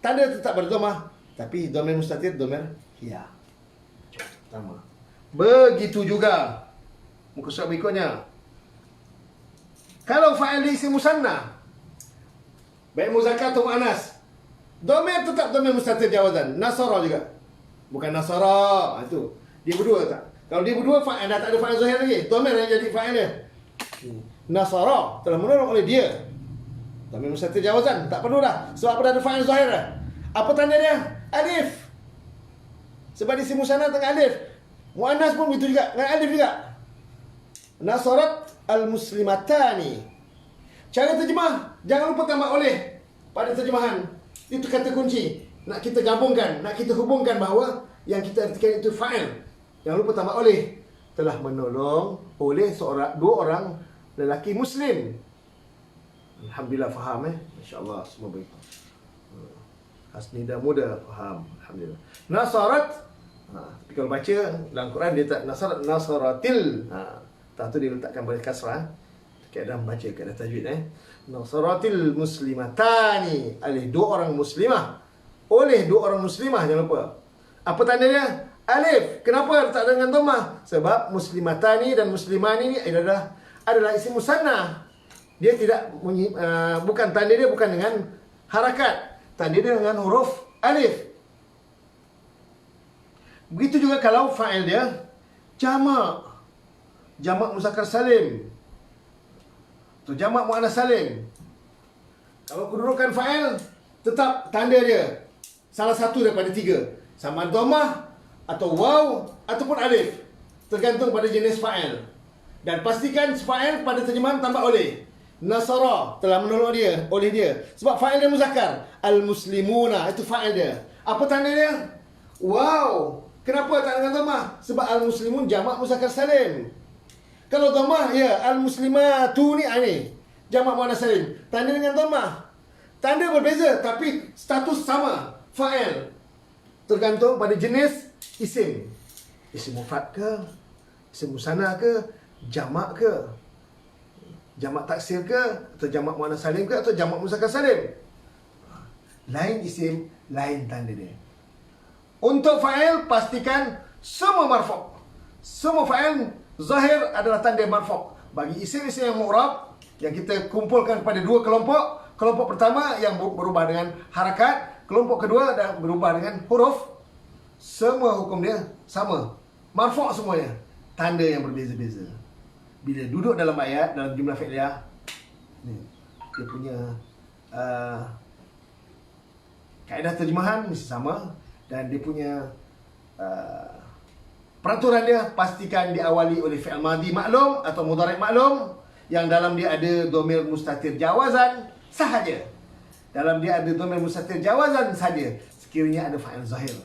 tanda tetap berdhamah, tapi dhamir mustatir dhamir hiya. Pertama. Begitu juga muka surat berikutnya. Kalau fa'il dia isim musanna, baik muzakkar atau muannas, dhamir tetap dhamir mustatir jawazan. Nasara juga. Bukan nasara, itu. Dia berdua tak? Kalau dia berdua fa'il dah tak ada fa'il zahir lagi. Dhamir yang jadi fa'il dia. Nasara, telah menolong oleh dia. Dhamir mustatir jawazan, tak perlu dah. Sebab dah ada fa'il zahir dah. Apa tanda dia? Alif. Sebab isim musanna tengah alif. Muannas pun begitu juga, dengan alif juga. Nasarat al-muslimatani. Cara terjemah, jangan lupa tambah oleh pada terjemahan. Itu kata kunci. Nak kita gabungkan, nak kita hubungkan bahawa yang kita artikan itu fa'il. Jangan lupa tambah oleh. Telah menolong oleh dua orang lelaki Muslim. Alhamdulillah faham Masya-Allah, semua baik. Hasnida muda faham. Alhamdulillah. Nasarat. Tapi kalau baca dalam Quran dia tak nasarat, nasaratil. Tak tu dia letakkan baris kasrah. Keadaan baca, keadaan tajwid Nasaratil muslimatani, oleh dua orang muslimah. Oleh dua orang muslimah, jangan lupa. Apa tanda dia? Alif. Kenapa tak dengan dhammah? Sebab muslimatani dan muslimani ni adalah isim musanna. Dia tidak bukan tanda dia bukan dengan harakat. Tanda dia dengan huruf alif. Begitu juga kalau fa'il dia jamak. Jamak muzakkar salim. Tu jamak muannas salim. Kalau kedudukan fa'il tetap tanda dia salah satu daripada tiga. Sama dhammah atau waw ataupun alif, tergantung pada jenis fa'il. Dan pastikan fa'il pada terjemahan tambah oleh. Nasara, telah menolong dia, oleh dia. Sebab fa'il dia muzakkar. Al-muslimuna, itu fa'il dia. Apa tanda dia? Wow. Kenapa tak dengan dhammah? Sebab al-muslimun jamak muzakkar salim. Kalau dhammah, ya, al-muslimatu ni jamak muannas salim. Tanda dengan dhammah. Tanda berbeza tapi status sama, fa'il. Tergantung pada jenis isim. Isim mufrad ke, isim musanna ke, jamak ke, jamak taksir ke, atau jamak muannas salim ke, atau jamak muzakkar salim. Lain isim, lain tanda dia. Untuk fa'il pastikan semua marfu'. Semua fa'il zahir adalah tanda marfu'. Bagi isim-isim yang mu'rab yang kita kumpulkan pada dua kelompok. Kelompok pertama yang berubah dengan harakat, kelompok kedua dan berubah dengan huruf. Semua hukum dia sama, marfu' semuanya. Tanda yang berbeza-beza. Bila duduk dalam ayat, dalam jumlah fi'liyah, dia punya kaedah terjemahan mesti sama. Dan dia punya peraturan dia, pastikan diawali oleh fi'il madhi maklum atau mudhari' maklum, yang dalam dia ada dhamir mustatir jawazan sahaja. Dalam dia ada dhamir mustatir jawazan sahaja, sekiranya ada fa'il zahir.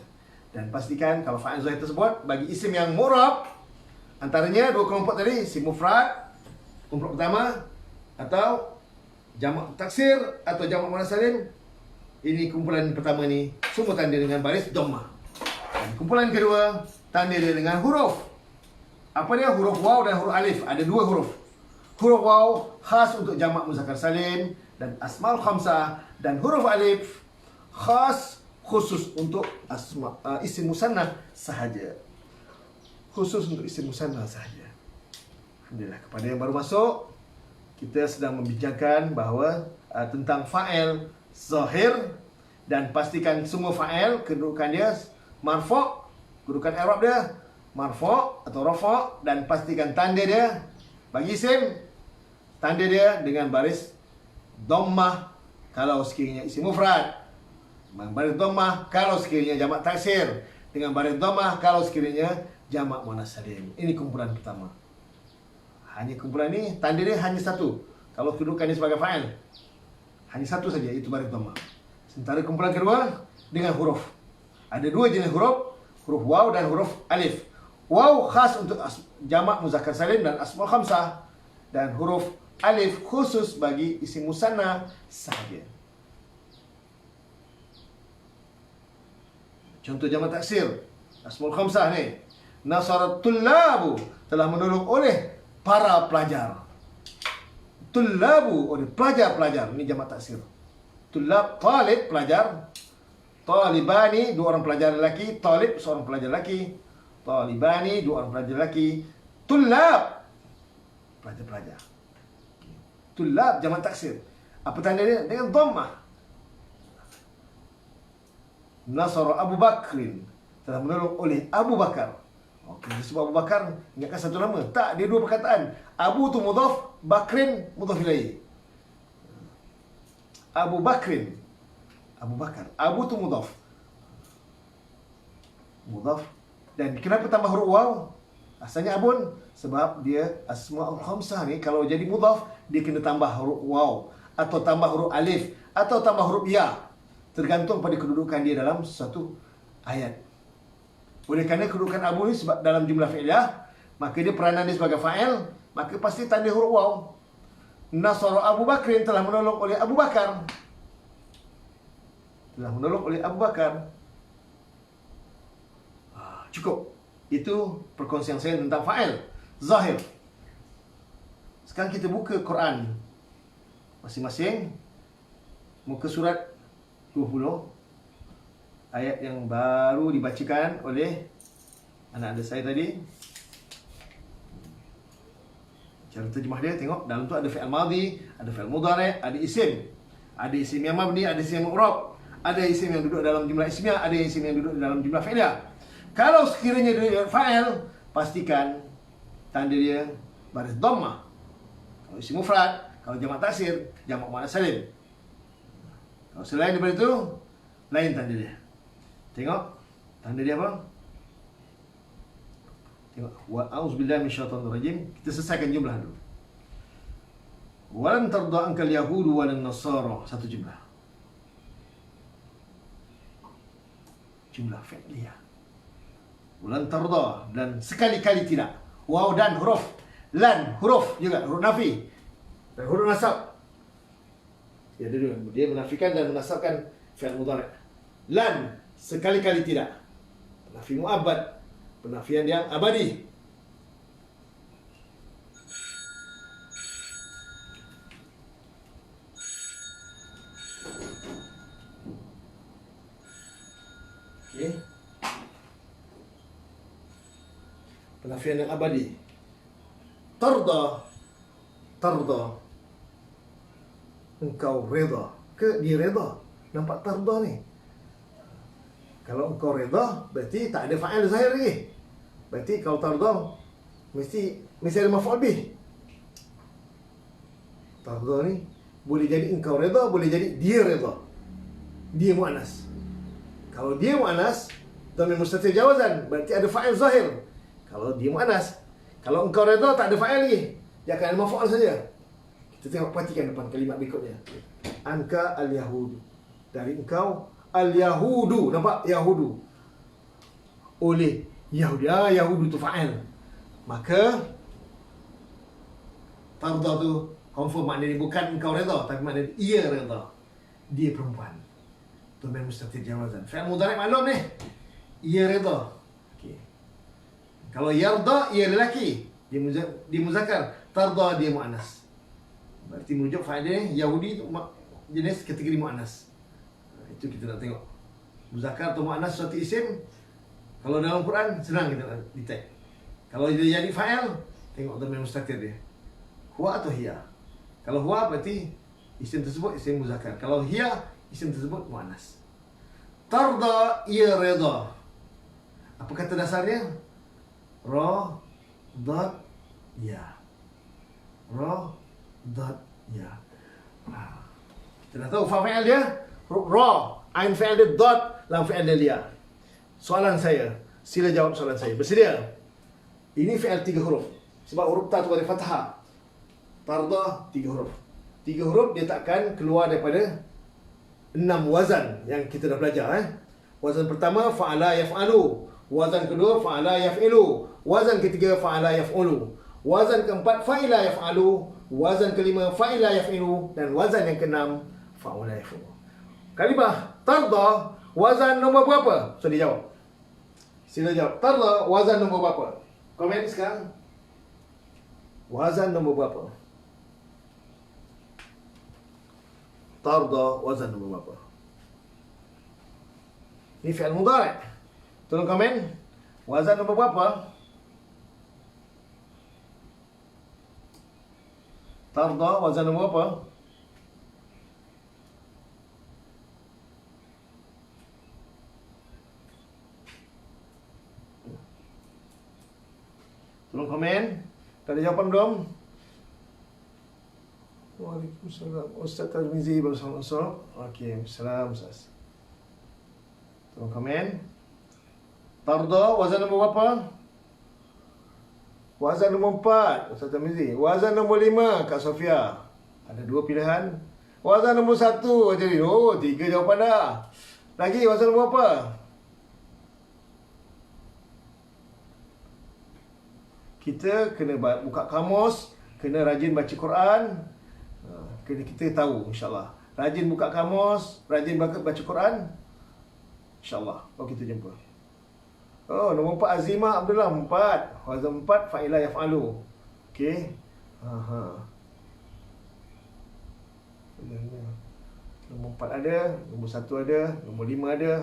Dan pastikan kalau fa'il zahir tersebut bagi isim yang mu'rab, antaranya dua kelompok tadi, isim mufrad, kelompok pertama, atau jamak taksir atau jamak muannas salim. Ini kumpulan pertama ni semua tanda dengan baris dhammah. Dan kumpulan kedua tanda dia dengan huruf. Apa dia? Huruf waw dan huruf alif. Ada dua huruf. Huruf waw khas untuk jamak muzakkar salim dan asmaul khamsah, dan huruf alif khas khusus untuk isim musanna sahaja. Khusus untuk isim musanna sahaja. Alhamdulillah, kepada yang baru masuk, kita sedang membincangkan bahawa tentang fa'il zahir, dan pastikan semua fa'il kedudukan dia marfu', kedudukan i'rab dia marfu' atau rafa', dan pastikan tanda dia bagi isim, tanda dia dengan baris dhammah kalau sekiranya isim mufrad, dengan baris dhammah kalau sekiranya jamak taksir, dengan baris dhammah kalau sekiranya jamak muannas salim. Ini kumpulan pertama. Hanya kumpulan ini tanda dia hanya satu. Kalau kedudukan dia sebagai fa'il, hanya satu saja, itu baris dhammah. Sementara kumpulan kedua dengan huruf. Ada dua jenis huruf, huruf waw dan huruf alif. Waw khas untuk jamak muzakkar salim dan asmaul khamsah, dan huruf alif khusus bagi isim musanna sahaja. Contoh jamak taksir, asmaul khamsah ni. Nasarat tullabu, telah menolong oleh para pelajar. Tullabu, oleh pelajar-pelajar. Ini jamak taksir. Tullab, talib, pelajar. Talibani, dua orang pelajar lelaki. Talib, seorang pelajar lelaki. Talibani, dua orang pelajar lelaki. Tullab, pelajar-pelajar. Tullab, jamak taksir. Apa tanda dia? Dengan dhammah. Nasara Abu Bakrin, telah menolong oleh Abu Bakar. Kita sebut Abu Bakar, ingatkan satu nama. Tak, dia dua perkataan. Abu tu mudhaf, Bakrin mudhaf ilaih. Abu Bakrin, Abu Bakar. Abu tu mudhaf. Mudhaf. Dan kenapa tambah huruf waw? Asalnya abun, sebab dia asmaul khamsah ni kalau jadi mudhaf, dia kena tambah huruf waw, atau tambah huruf alif, atau tambah huruf ya. Tergantung pada kedudukan dia dalam satu ayat. Oleh kerana kedudukan Abu ni sebab dalam jumlah fi'liyah, maka dia peranan dia sebagai fa'il, maka pasti tanda huruf waw. Nasara Abu Bakrin, telah menolong oleh Abu Bakar. Telah menolong oleh Abu Bakar. Cukup. Itu perkongsian saya tentang fa'il zahir. Sekarang kita buka Quran masing-masing, muka surat 20, ayat yang baru dibacakan oleh anak anda saya tadi. Cara terjemah dia, tengok dalam tu ada fi'il madhi, ada fi'il mudhari', ada isim. Ada isim yang mabni, ada isim yang mu'rab, ada isim yang duduk dalam jumlah ismiyah, ada isim yang duduk dalam jumlah fi'liyah. Kalau sekiranya dia fa'il, pastikan tanda dia baris dhammah. Kalau isim mufrad, kalau jamak taksir, jamak muannas salim. Kalau selain daripada itu, lain tanda dia. Tengok tanda dia apa? Tengok, wa a'udzubillahi minasyaitonir rajim. Kita selesaikan jumlah dulu. Walan tarda ankal yahudu walan nasara, satu jumlah. Jumlah fi'liyah. Walan tarda, dan sekali-kali tidak. Waw dan huruf. Lan huruf juga, huruf nafi dan huruf nasab. Ya, dia menafikan dan menasabkan fi'il mudhari'. Lan, sekali-kali tidak. Penafi mu'abbad, penafian yang abadi. Okey. Penafian yang abadi. Tarda, engkau reda ke dia reda. Nampak tarda ni. Kalau engkau reda, berarti tak ada fa'il zahir lagi. Berarti kalau tarda mesti ada maf'ul bih. Tarda ni boleh jadi engkau reda, boleh jadi dia reda. Dia muannas. Kalau dia muannas, dhamir mustatir jawazan, berarti ada fa'il zahir. Kalau dia muannas, kalau engkau reda tak ada fa'il lagi, dia akan ada maf'ul saja. Kita tengok, perhatikan depan kalimat berikutnya. Anka al-yahudu, dari engkau al-yahudu, nampak yahudu, oleh Yahudi. Yahudu tu fa'il. Maka tarda tu confirm maknanya bukan engkau reda, tapi maknanya ia reda. Dia perempuan. Dhamir mustatir jawazan. Fi'il mudhari' maklum ni. Ia reda. Okey. Kalau yarda, ia lelaki, dia muzakkar. Tarda, dia muannas. Berarti merujuk fa'il dia Yahudi tu jenis kategori muannas. Itu kita nak tengok. Muzakkar atau muannas suatu isim. Kalau dalam Quran senang kita nak detect. Kalau dia jadi fa'il, tengok dhamir mustatir dia. Huwa atau hiya. Kalau huwa berarti isim tersebut isim muzakkar. Kalau hiya, isim tersebut muannas. Tarda, ia reda. Apa kata dasarnya? Ra, dad, ya. Ra, dad, ya. Kita dah tahu fa'il dia ra, ain fi'il dia dad, lam fi'il dia ya. Soalan saya, sila jawab soalan saya. Bersedia? Ini fi'il 3 huruf. Sebab huruf ta tu ada fathah. Tarda 3 huruf. 3 huruf dia takkan keluar daripada 6 wazan yang kita dah belajar. Wazan pertama fa'ala yaf'alu. Wazan kedua fa'ala yaf'ilu. Wazan ketiga fa'ala yaf'ulu. Wazan keempat fa'ila yaf'alu. Wazan kelima fa'ila yaf'ilu. Dan wazan yang keenam fa'ula yaf'ulu. Kalimah tarda, wazan nombor berapa? So dia jawab. Sila jawab. Tarda, wazan nombor berapa? Komen sekarang. Wazan nombor berapa? Tarda, wazan nombor berapa? Ini fi'il mudhari'. Tolong komen. Wazan nombor berapa? Tarda, wazan nombor berapa? Tolong komen. Tak ada jawapan belum? Waalaikumsalam. Ustaz Tarmizi bersama Ustaz. Okey, salam Ustaz. Tolong komen. Tarda, wazan nombor berapa? Wazan nombor 4, Ustaz Tarmizi. Wazan nombor 5, Kak Sofia. Ada 2 pilihan. Wazan nombor 1, jadi 3 jawapan dah. Lagi wazan nombor apa? kita kena buka kamus, kena rajin baca Quran. Kena kita tahu insya-Allah. Rajin buka kamus, rajin baca Quran. InsyaAllah. Kita jumpa. Nombor 4 Azimah Abdullah 4. Wazan 4 fa'ilah yaf'alu. Okey. Nombor 4 ada, nombor 1 ada, nombor 5 ada.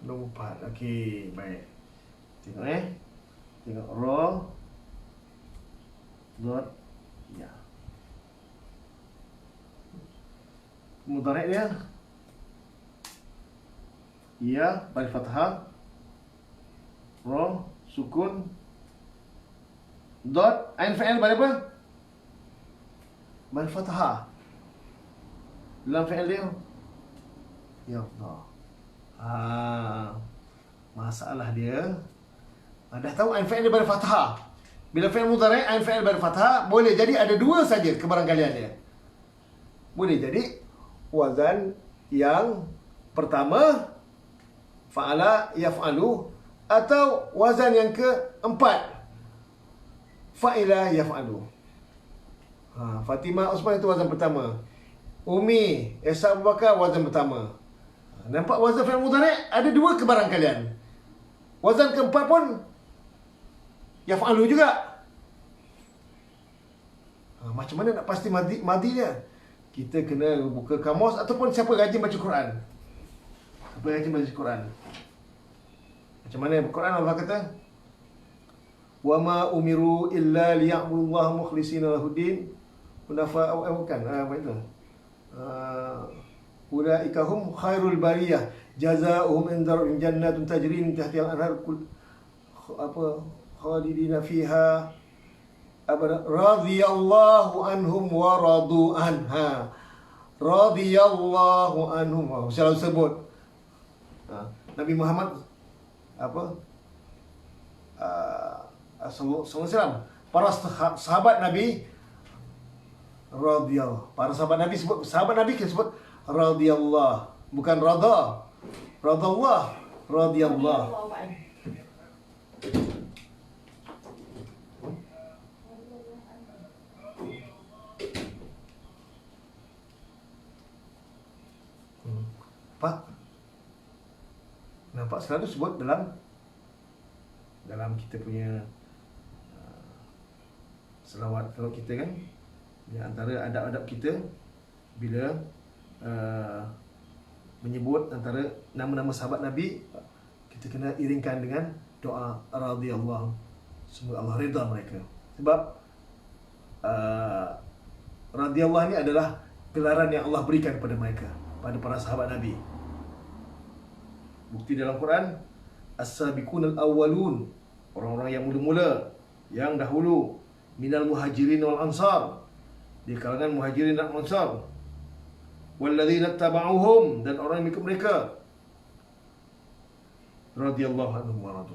Nombor 4. Okey, baik. Tengok Tengok raw dot ya. Mudhari' dia ya bil fathah, raw sukun, dot ain fa'il bil apa? Bil fathah. Lam fa'il dia ya Allah. Masalah dia dah tahu ain fa'il bil fathah. Bila fi'il mudhari' ain fa'il bil fathah, boleh jadi ada dua saja kebarangkalian dia. Boleh jadi wazan yang pertama fa'ala yaf'alu, atau wazan yang keempat fa'ila yaf'alu. Fatimah Osman itu wazan pertama. Umi Esa Abu Bakar wazan pertama. Nampak wazan fi'il mudhari' ada dua kebarangkalian. Wazan keempat pun yaf'alu juga. Macam mana nak pasti madi dia? Kita kena buka kamus ataupun siapa rajin baca Quran. Siapa rajin baca Quran. Macam mana Quran Allah kata? Wa ma umiru illa liya'budullaha mukhlishina lahuddin hunafa bukan apa itu? Ulaika hum khairul bariyah jazaohum inda rabbihim jannatun tajri min tahtiha al-anhar khalidina fiha abada radhiyallahu anhum wa radu anha. Radhiyallahu anhum. Selalu sebut Nabi Muhammad sallallahu alaihi wasallam, para sahabat Nabi radhiyallahu. Para sahabat Nabi sebut, sahabat Nabi sebut radhiyallahu, bukan radha. Radallah, radhiyallahu. Nampak selalu sebut dalam kita punya selawat kalau kita kan, di antara adab-adab kita bila menyebut antara nama-nama sahabat Nabi, kita kena iringkan dengan doa radhiyallahu, semoga Allah redha mereka. Sebab radhiyallahu ni adalah gelaran yang Allah berikan kepada mereka, pada para sahabat Nabi. Bukti dalam Quran, as-sabiqunal awwalun, orang-orang yang mula-mula, yang dahulu, minal muhajirin wal ansar, di kalangan muhajirin dan ansar, walladzina tabauhum, dan orang yang mengikut mereka, radhiyallahu anhum wa radu.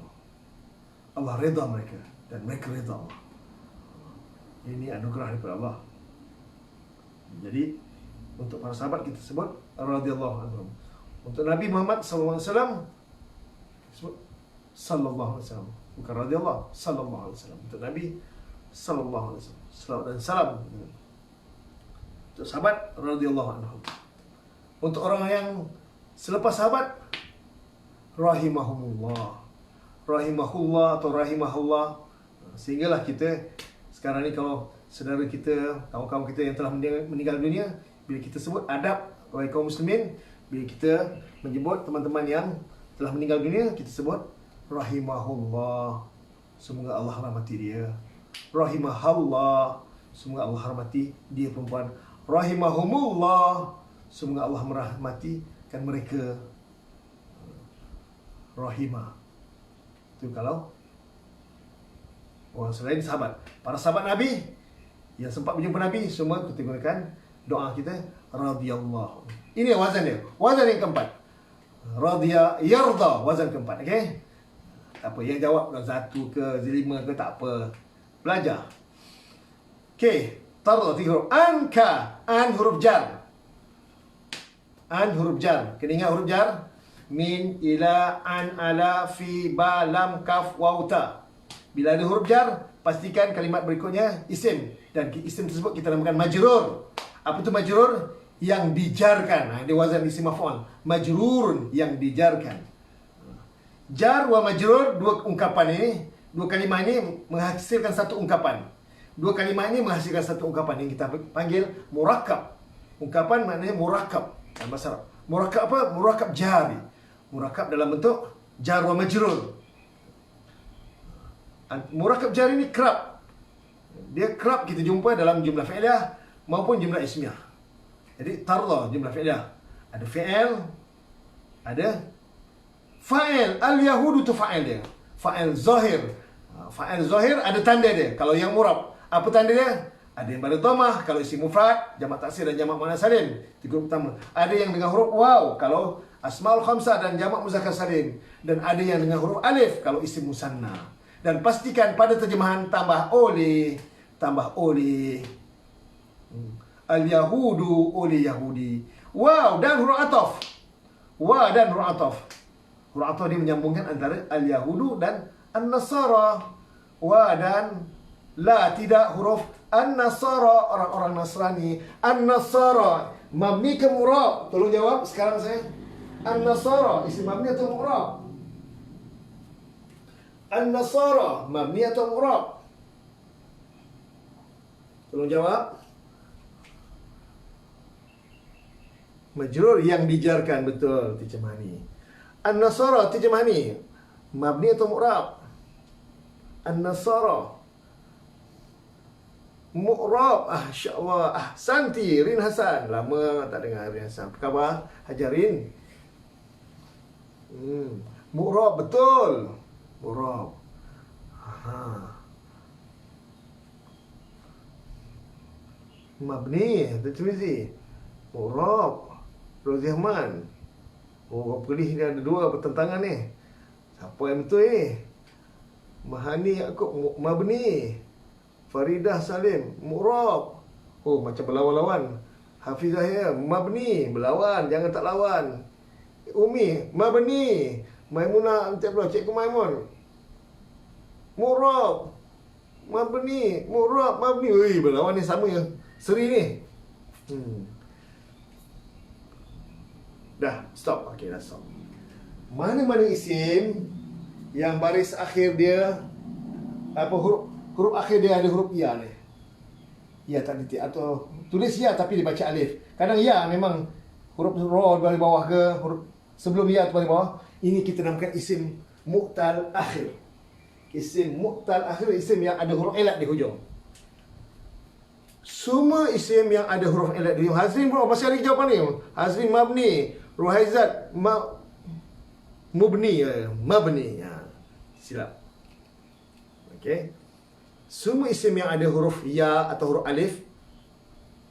Allah redha mereka dan mereka redha Allah. Ini anugerah daripada Allah. Jadi untuk para sahabat kita sebut radhiyallahu anhum. Untuk Nabi Muhammad sallallahu alaihi wasallam sebut sallallahu alaihi wasallam, bukan radhiyallahu, sallallahu alaihi wasallam. Untuk Nabi sallallahu alaihi wasallam, salawat dan salam. Untuk sahabat radhiyallahu anhum. Untuk orang yang selepas sahabat rahimahumullah, rahimahullah atau rahimahullah. Sehinggalah kita sekarang ni kalau saudara kita, kawan-kawan kita yang telah meninggal dunia, bila kita sebut adab bagi kaum muslimin, bila kita menyebut teman-teman yang telah meninggal dunia, kita sebut rahimahullah, semoga Allah rahmati dia. Rahimahullah, semoga Allah rahmati dia perempuan. Rahimahumullah, semoga Allah merahmatikan mereka. Rahimah itu kalau orang selain sahabat. Para sahabat Nabi yang sempat berjumpa Nabi, semua kita gunakan doa kita radhiyallahu. Ini wazan dia, wazan yang keempat. Radhiya yarda, wazan keempat. Okey, tak apa, yang jawab satu ke lima ke tak apa, belajar. Okey, tarda 3 huruf. Anka, an huruf jar. An huruf jar. Kena ingat huruf jar. min, ila, an, ala, fi, ba, lam, kaf, waw, ta. Bila ada huruf jar, pastikan kalimat berikutnya isim. Dan isim tersebut kita namakan majrur. Apa tu majrur? Yang dijarkan. Dia wazan isim maf'ul. Majrurun, yang dijarkan. Jar wa majrur, dua ungkapan ini, dua kalimah ini menghasilkan satu ungkapan. Dua kalimah ini menghasilkan satu ungkapan yang kita panggil murakkab. Ungkapan maknanya murakkab dalam bahasa Arab. Murakkab apa? Murakkab jari. Murakkab dalam bentuk jar wa majrur. Murakkab jari ni kerap. Dia kerap kita jumpa dalam jumlah fi'liyah maupun jumlah ismiyah. Jadi tarlah jumlah fi'liyah. Ada fi'il, ada fa'il. Al-yahudu tu fa'il dia. Fa'il zahir. Fa'il zahir ada tanda dia. Kalau yang murab, apa tanda dia? Ada yang pada dhammah kalau isim mufrad, jamak taksir dan jamak muannas salim. Itu grup pertama. Ada yang dengan huruf waw kalau asmaul khamsah dan jamak muzakkar salim, dan ada yang dengan huruf alif kalau isim musanna. Dan pastikan pada terjemahan tambah oleh al-yahudu oleh Yahudi. Waw dan huruf ataf. Wa dan huruf ataf. Huruf ataf dia menyambungkan antara al-yahudu dan an-nasara. Wa dan la, tidak huruf an-nasara, orang-orang Nasrani. An-nasara mabni ke murab? Tolong jawab sekarang saya. An-nasara isim mabni atau murab? An-nasara mabni atau murab? Tolong jawab. Majrur, yang dijarkan, betul terjemahani. An-nasara terjemahani mabni atau murab? An-nasara mu'rab. InsyaAllah. Ahsanti Rin Hasan. Lama tak dengar Rin Hasan. Apa khabar Hajarin? Mu'rab, betul. Mu'rab. Mabni, Tirmizi. Mu'rab, Rozi Ahmad. Oh, pelih ni ada dua pertentangan ni. Siapa yang betul ni? Mahani Yaakob, mabni. Faridah Salim, mu'rab. Oh, macam berlawan-lawan. Hafizah ya, mabni, berlawan, jangan tak lawan. Umi, mabni. Maimunah, Cikgu Maimun, mu'rab. Mabni, mu'rab, mabni. Ui, berlawan ni sama ya. Seri ni. Dah, stop. Okey, dah stop. Mana-mana isim yang baris akhir dia apa huruf akhir dia ada huruf ya ni. Ya tak titik atau tulis ya tapi dibaca alif. Kadang ya memang huruf ra di bawah ke huruf sebelum ya atau di bawah. Ini kita namakan isim mu'tal akhir. Isim mu'tal akhir, isim yang ada huruf ilat di hujung. Semua isim yang ada huruf ilat di hujung. Hazrin bro, masih ada jawapan ni. Hazrin mabni, Ruhaizat mubni, mabni. Silap. Okey. Semua isim yang ada huruf ya atau huruf alif.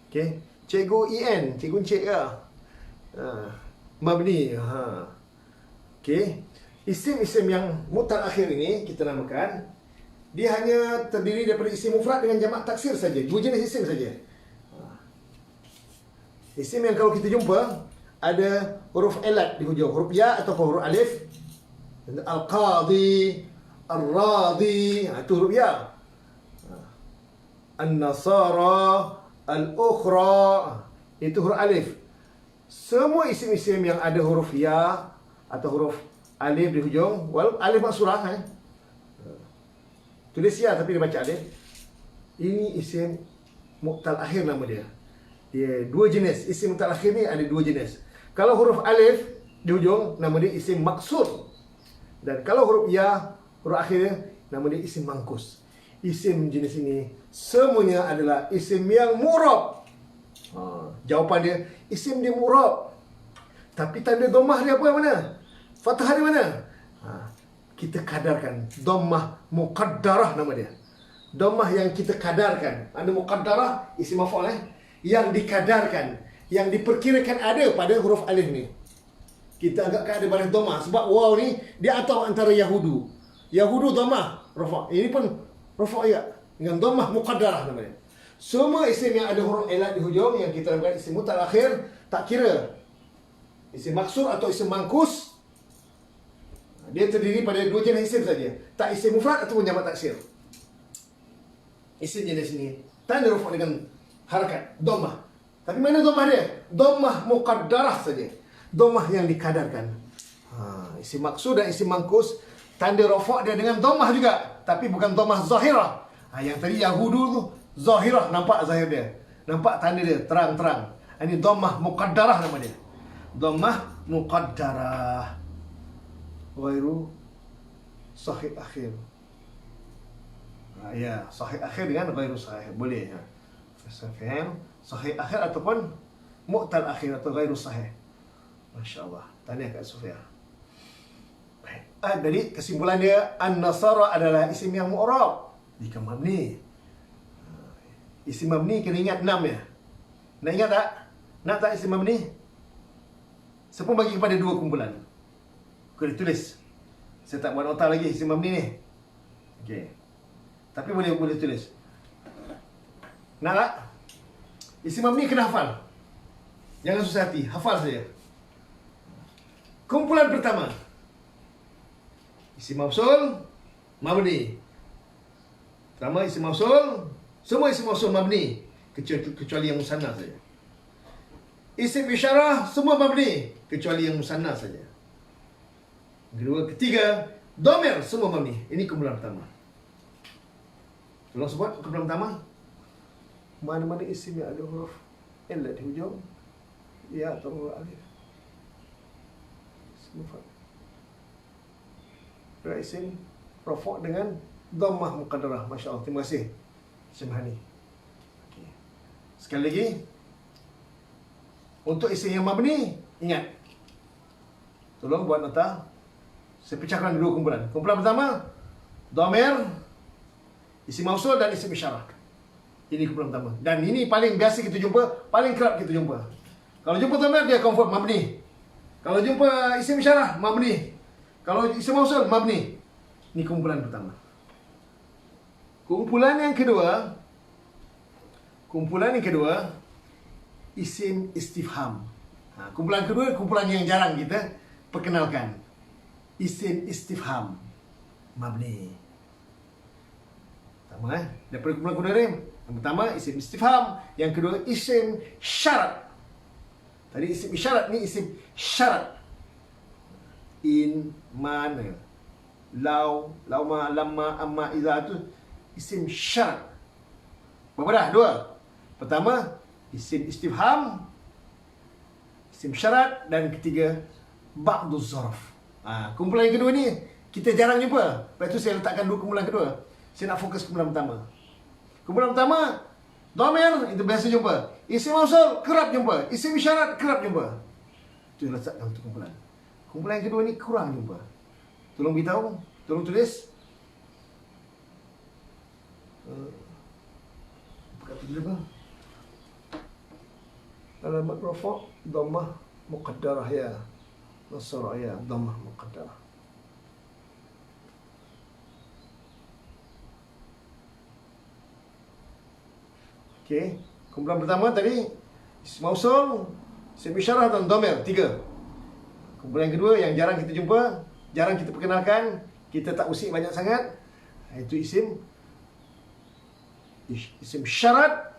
Okey. Cikgu EN, cikgu Encik ke? Mabni. Okey. Isim-isim yang mu'tal akhir ini kita namakan, dia hanya terdiri daripada isim mufrad dengan jamak taksir saja. Dua jenis isim saja. Isim yang kalau kita jumpa ada huruf ilat di hujung, huruf ya atau huruf alif. Al-qadi, al-radi, itu huruf ya. An-nasara, al-ukhra, itu huruf alif. Semua isim-isim yang ada huruf ya atau huruf alif di hujung, walaupun alif maksurah tulis ya tapi dia baca alif, ini isim mu'tal akhir nama dia. Dia dua jenis. Isim mu'tal akhir ni ada dua jenis. Kalau huruf alif di hujung, nama dia isim maksur. Dan kalau huruf ya, huruf akhir dia, nama dia isim mangkus. Isim jenis ini semuanya adalah isim yang murab. Jawapan dia, isim dia murab. Tapi tanda dhammah dia apa mana? Fathah dia mana? Kita kadarkan. Dhammah muqaddarah nama dia. Dhammah yang kita kadarkan. Ada muqaddarah, isim maf'ul yang dikadarkan, yang diperkirakan ada pada huruf alif ni. Kita agakkan ada baris dhammah sebab waw ni dia atau antara yahudu. Yahudu dhammah, rafa'. Ini pun rafa' ya dengan dhammah muqaddarah nama dia. Semua isim yang ada huruf ilat di hujung yang kita namakan isim mu'tal akhir, tak kira isim maksur atau isim mangkus, Dia terdiri pada dua jenis isim saja. Tak isim mufrad ataupun jamak taksir. Isim jenis ini tanda rafa' dengan harakat dhammah. Tapi mana dhammah dia? Dhammah muqaddarah saja. Dhammah yang dikadarkan. Isim maksud dan isim mangkus tanda rafa' dia dengan dhammah juga, tapi bukan dhammah zahirah. Yang tadi Yahudu tu zahirah, nampak zahir dia. Nampak tanda dia terang-terang. Ini dhammah muqaddarah nama dia. Dhammah muqaddarah. Ghairu sahih akhir. Ya, sahih akhir dengan ghairu sahih. Boleh ya. Sahih akhir ataupun mu'tal akhir atau ghairu sahih. Masya-Allah. Tanya Kak Sofia. Baik. Jadi kesimpulan dia an-nasara adalah isim yang mu'rab jika mabni. Isim mabni kena ingat 6 ya. Nak ingat tak? Nak tak isim mabni? Siapa bagi kepada dua kumpulan? Kena tulis. Saya tak buat nota lagi isim mabni ni. Okey. Tapi boleh tulis. Nak tak? Isim mabni kena hafal. Jangan susah hati, hafal saja. Kumpulan pertama. Isim mausul mabni. Pertama isim mausul, semua isim mausul mabni kecuali yang musanna saja. Isim isyarah semua mabni kecuali yang musanna saja. Kedua, ketiga, dhamir semua mabni. Ini kumpulan pertama. Tolong sebut kumpulan pertama. Mana-mana isim yang ada huruf illa di hujung, ya atau huruf alif. Mufrad. Isim rafa' dengan dhammah muqaddarah. Masya-Allah. Terima kasih Syamhani. Okey. Sekali lagi, untuk isim yang mabni, ingat. Tolong buat nota. Saya pecahkan dua kumpulan. Kumpulan pertama, dhamir, isim mausul dan isim isyarah. Ini kumpulan pertama. Dan ini paling biasa kita jumpa, paling kerap kita jumpa. Kalau jumpa dhamir, dia confirm mabni. Kalau jumpa isim isyarah, mabni. Kalau isim mausul, mabni. Ini kumpulan pertama. Kumpulan yang kedua, isim istifham. Kumpulan kedua, kumpulan yang jarang kita perkenalkan. Isim istifham, mabni. Pertama, daripada kumpulan kedua ni. Yang pertama, isim istifham. Yang kedua, isim syarat. Tadi isim isyarat, ni isim syarat. In, mana, lau, lauma, lamma, amma, idza tu isim syarat. Berapa dah? Dua. Pertama, isim istifham, isim syarat, dan ketiga, ba'du zaraf. Kumpulan yang kedua ni kita jarang jumpa. Lepas tu saya letakkan dua kumpulan kedua. Saya nak fokus kumpulan pertama. Kumpulan pertama, dhamir, itu biasa jumpa. Isim mausul kerap jumpa. Isim isyarat kerap jumpa. Itu letakkan satu kumpulan. Kumpulan yang kedua ni kurang jumpa. Tolong beritahu, tolong tulis. Buka tu dulu apa? Alamat rafa' dhammah muqaddarah ya. Nasara ya, dhammah muqaddarah. Okey, kumpulan pertama tadi isim mausul, isim isyarah dan dhamir, 3. Kumpulan yang kedua yang jarang kita jumpa, jarang kita perkenalkan, kita tak usik banyak sangat, itu isim syarat,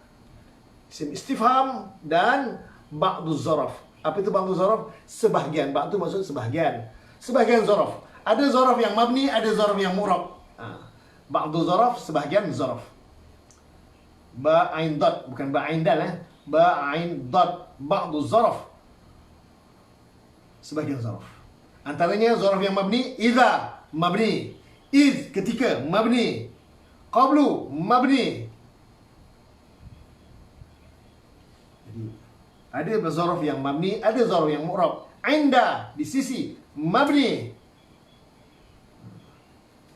isim istifham dan ba'du zaraf. Apa itu ba'du zaraf? Sebahagian. Ba'du maksud sebahagian. Sebahagian zaraf. Ada zaraf yang mabni, ada zaraf yang mu'rab. Ba'du zaraf, sebahagian zaraf. Ba'ain dad, bukan ba'ain dal. Ba'ain dad, ba'du zaraf. Sebahagian zaraf. Antaranya zaraf yang mabni, idza, mabni. Iz, ketika, mabni. Qablu, mabni. Ada zaraf yang mabni, ada zaraf yang mu'rab. Inda, di sisi, mabni.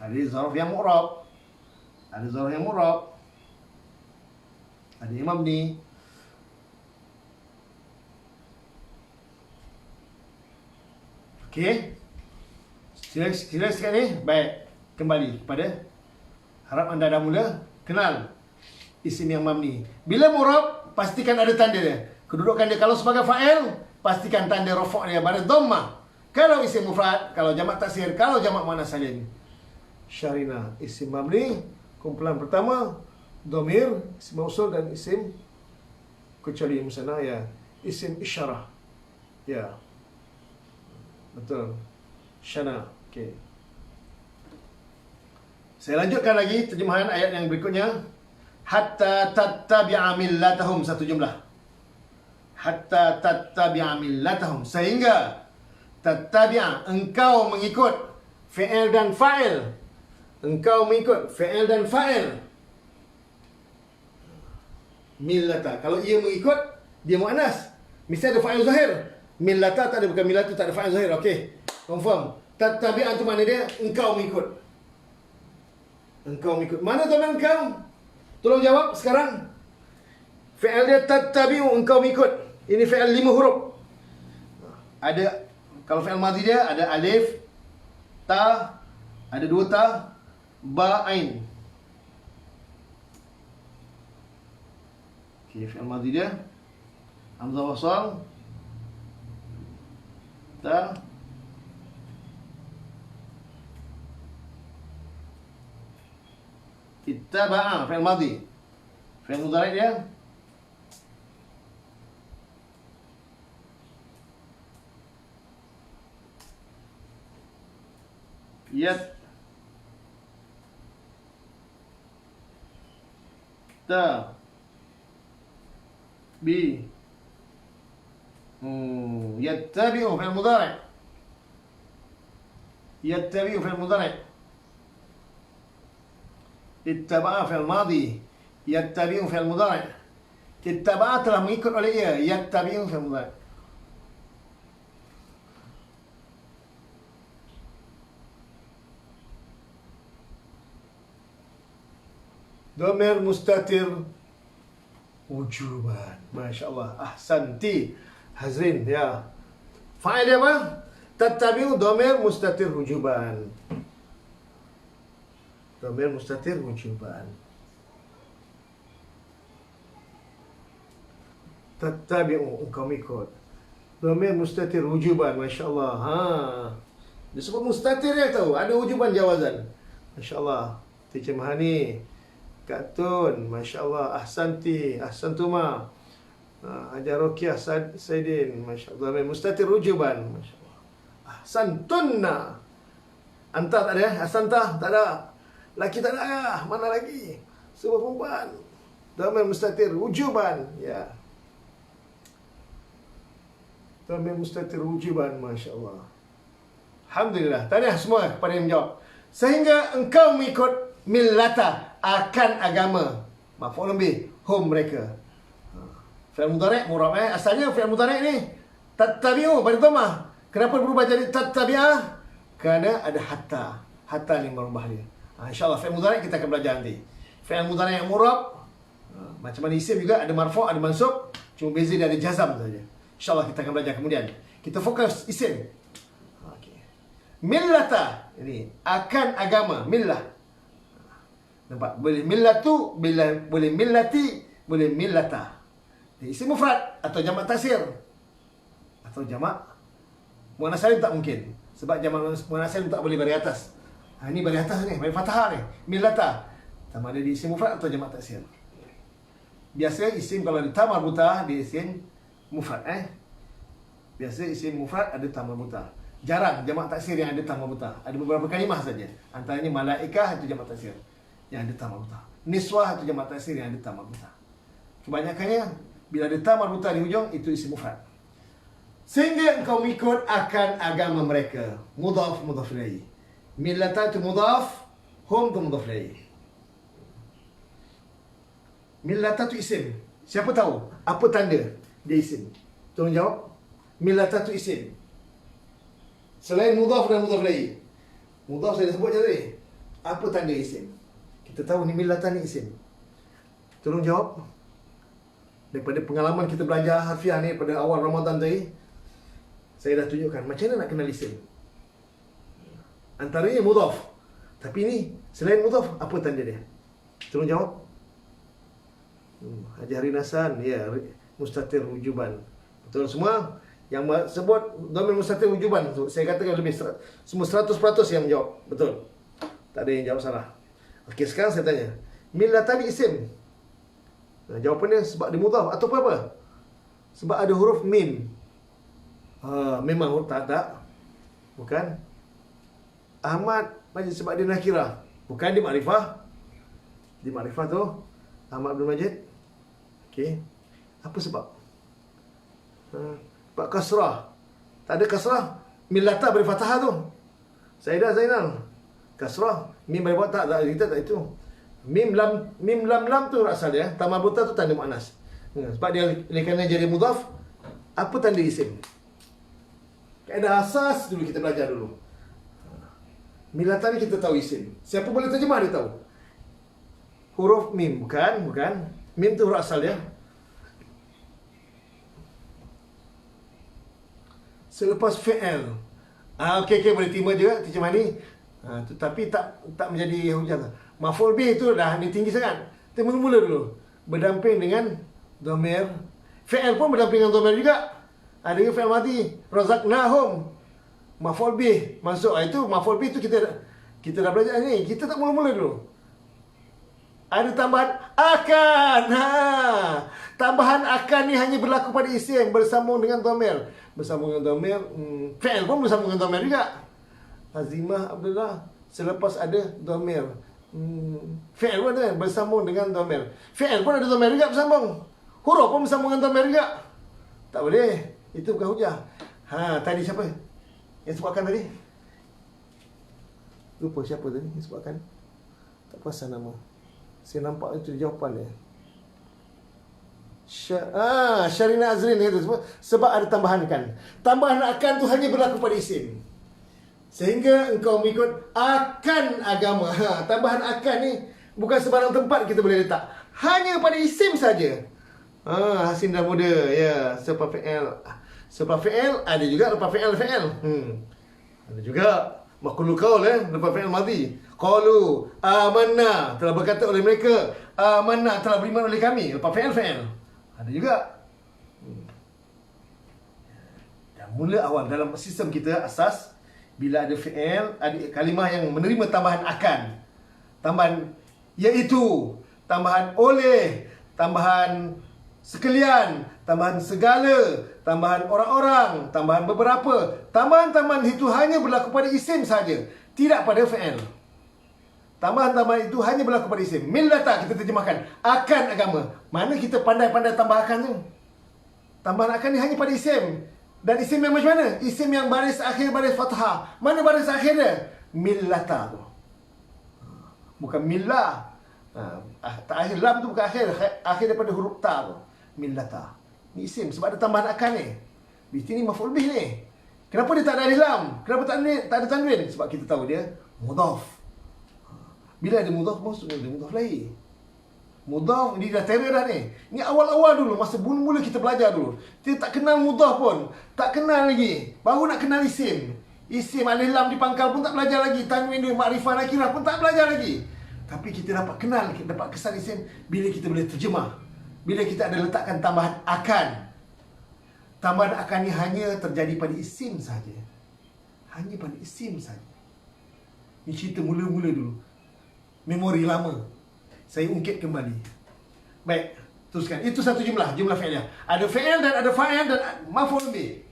Ada zaraf yang mu'rab, ada zaraf yang mu'rab, ada yang mabni. Okey. Sila sekarang ni. Baik. Kembali kepada, harap anda dah mula kenal isim yang mabni. Bila mu'rab, pastikan ada tanda dia. Kedudukan dia kalau sebagai fa'il, pastikan tanda rafa' dia pada dhammah. Kalau isim mufrad, kalau jamak taksir, kalau jamak muannas salim. Syarina, isim mabni, kumpulan pertama, domir, isim mausul dan isim kecuali musanna ya, isim isyarah. Ya. Betul. Syana. Okey. Saya lanjutkan lagi terjemahan ayat yang berikutnya. Hatta tattabi'a millatahum, satu jumlah. Hatta tattabi'a millatahum, sehingga tattabi'a, engkau mengikut fi'il dan fa'il. Engkau mengikut fi'il dan fa'il. Millata, kalau ia mengikut, dia muannas, mesti ada fa'il zahir. Millata tak ada, bukan millatu, tak ada fa'il zahir. Okey, confirm. Tattabi'a tu mana dia? Engkau mengikut. Engkau mengikut. Mana tuan engkau? Tolong jawab sekarang. Fi'il dia tattabi'u, engkau mengikut. Ini fi'il 5 huruf. Ada, kalau fi'il madhi dia ada alif, ta, ada 2 ta, ba, ain. Okey, fi'il madhi dia hamzah wasal, ta, ittaba'a, fi'il madhi. Fi'il mudhari' dia yat ta bi yattabi'u fi'il mudhari'. Yattabi'u fi'il mudhari'. Ittaba'a fi'il madhi. Yattabi'u fi'il mudhari'. Ittaba'a telah mengikut oleh ia. Yattabi'u fi'il mudhari'. Dhamir mustatir wujuban. Masya Allah. Ahsanti. Hazrin, ya. Fa'il dia apa? Tattabi'u dhamir mustatir wujuban. Dhamir mustatir wujuban. Tattabi'u, engkau ikut. Dhamir mustatir wujuban. Masya Allah. Ha. Disebut mustatir ya tahu. Ada wujuban jawazan. Masya Allah. Teacher Mahani, Kak Tun, Masya Allah. Ahsanti, ahsantuma. Hajar Rokiah Saidin, Masya Allah. Mustatir rujuban, Masya Allah. Ahsantunna. Anta tak ada? Ahsanta tak ada? Laki tak ada? Mana lagi? Semua perempuan. Dhamir mustatir rujuban. Ya. Dhamir mustatir rujuban, Masya Allah. Alhamdulillah. Tahniah semua kepada yang menjawab. Sehingga engkau mengikut millata, akan agama. Maf'ul bih, hum mereka. Fi'il mudhari' murab asalnya fi'il mudhari' ni tattabi'u pada dhammah. Kenapa berubah jadi tattabi'ah? Kerana ada hatta. Hatta ni merubah dia. InsyaAllah fi'il mudhari' kita akan belajar nanti. Fi'il mudhari' yang murab, macam mana isim juga ada marfu', ada mansub, cuma beza dia ada jazam saja. InsyaAllah kita akan belajar kemudian. Kita fokus isim. Okey. Millata, ini akan agama, millah. Nampak? Boleh millatu, boleh millati, boleh millata. Isim mufrad atau jamak taksir atau jamak muannas salim tak mungkin, sebab jamak muannas salim tak boleh baris atas. Ini baris atas ni, baris fathah ni, millata. Sama ada di isim mufrad atau jamak taksir. Biasa isim kalau ada ta marbutah dia isim mufrad Biasa isim mufrad ada ta marbutah. Jarang jamak taksir yang ada ta marbutah. Ada beberapa kalimah saja. Antaranya malaikah itu jamak taksir yang ada ta marbutah. Niswah itu jamak taksir yang ada ta marbutah. Kebanyakannya bila ada ta marbutah di hujung, itu isim mufrad. Sehingga engkau mengikut akan agama mereka. Mudhaf, mudhaf ilaih. Millata itu mudhaf, hum itu mudhaf ilaih. Millata itu isim. Siapa tahu apa tanda dia isim? Tolong jawab. Millata itu isim. Selain mudhaf dan mudhaf ilaih. Mudhaf saya dah sebut tadi. Apa tanda isim? Kita tahu ni millata ni isim. Tolong jawab. Daripada pengalaman kita belajar harfiah ni pada awal Ramadan tadi, saya dah tunjukkan macam mana nak kenal isim. Antaranya mudhaf. Tapi ni selain mudhaf, apa tanda dia? Tolong jawab. Haji Hari Nasan, ya, mustatir wujuban. Betul semua? Yang sebut dhamir mustatir wujuban tu, saya katakan lebih semua 100% yang menjawab. Betul. Tak ada yang jawab salah. Okey, sekarang saya tanya. Millatani isim. Jawapannya sebab dia mudhaf atau apa? Sebab ada huruf mim. Memang huruf tak. Bukan. Ahmad Majid sebab dia nakirah. Bukan dia makrifah. Di makrifah tu Ahmad bin Majid. Okey. Apa sebab? Sebab kasrah. Tak ada kasrah. Millata beri fathah tu. Saidah Zainal. Kasrah. Mim beri fathah. Tak, kita tak itu. Mim lam tu asal dia. Tamar buta tu tanda muannas. Sebab dia kerana jadi mudhaf. Apa tanda isim? Kaedah asas dulu kita belajar dulu. Millatani kita tahu isim. Siapa boleh terjemah dia tahu. Huruf mim, bukan. Mim tu huruf asal dia. Selepas fi'il. Okey, boleh terima je terjemah ni. Tapi tak menjadi hujah. Maf'ul bih tu dah ni tinggi sangat. Kita mula-mula dulu. Berdamping dengan dhamir. Fi'il pun berdamping dengan dhamir juga. Ada juga fi'il madi. Razaqnahum. Maf'ul bih masuk. Itu maf'ul bih tu kita dah belajar ni. Kita tak mula-mula dulu. Ada tambahan akan. Tambahan akan ni hanya berlaku pada isim bersambung dengan dhamir. Bersambung dengan dhamir. Fi'il pun bersambung dengan dhamir juga. Azimah Abdullah selepas ada dhamir. Fi'il pun ada bersambung dengan dhamir. Fi'il pun ada dhamir juga bersambung. Huruf pun bersambung dengan dhamir juga. Tak boleh. Itu bukan hujah. Tadi siapa yang sebutkan tadi? Lupa siapa tadi yang sebutkan. Tak perasan nama. Saya nampak itu jawapan dia. Syarina Azrin kata sebab ada tambahan kan. Tambahan akan tu hanya berlaku pada isim. Sehingga engkau mengikut akan agama. Tambahan akan ni bukan sebarang tempat kita boleh letak. Hanya pada isim saja. Hasin dah muda. Ya, sebab fi'il. Sebab fi'il ada juga lepas fi'il. Ada juga maqulul qaul lepas fi'il madhi. Qalu amanna, telah berkata oleh mereka. Amanna, telah beriman oleh kami. Lepas fi'il. Ada juga. Dan mula awal dalam sistem kita asas, bila ada fi'il, ada kalimah yang menerima tambahan akan. Tambahan iaitu, tambahan oleh, tambahan sekalian, tambahan segala, tambahan orang-orang, tambahan beberapa. Tambahan-tambahan itu hanya berlaku pada isim saja, tidak pada fi'il. Tambahan-tambahan itu hanya berlaku pada isim. Millata kita terjemahkan akan agama. Mana kita pandai-pandai tambah akan tu? Tambahan akan ni hanya pada isim. Dan isim yang macam mana? Isim yang baris akhir baris fathah. Mana baris akhir dia? Millata tu. Bukan millah. Tak akhir lam tu bukan akhir. Akhir daripada huruf ta tu. Millata. Ni isim sebab ada tambahan akan ni. Di sini maf'ul bih ni. Kenapa dia tak ada alif lam? Kenapa tak ada tanwin? Sebab kita tahu dia mudhaf. Bila ada mudhaf maksudnya ada mudhaf lain. Mudhaf ni dah terror dah ni. Ni awal-awal dulu, masa mula-mula kita belajar dulu. Kita tak kenal mudhaf pun. Tak kenal lagi. Baru nak kenal isim. Isim alif lam di pangkal pun tak belajar lagi. Tanwin dia makrifah nakirah pun tak belajar lagi. Tapi kita dapat kenal, kita dapat kesan isim bila kita boleh terjemah. Bila kita ada letakkan tambahan akan. Tambahan akan ni hanya terjadi pada isim saja. Hanya pada isim saja. Ni cerita mula-mula dulu. Memori lama. Saya ungkit kembali. Baik, teruskan. Itu satu jumlah fi'iliyah. Ada fi'il dan ada fa'il dan maf'ul bih.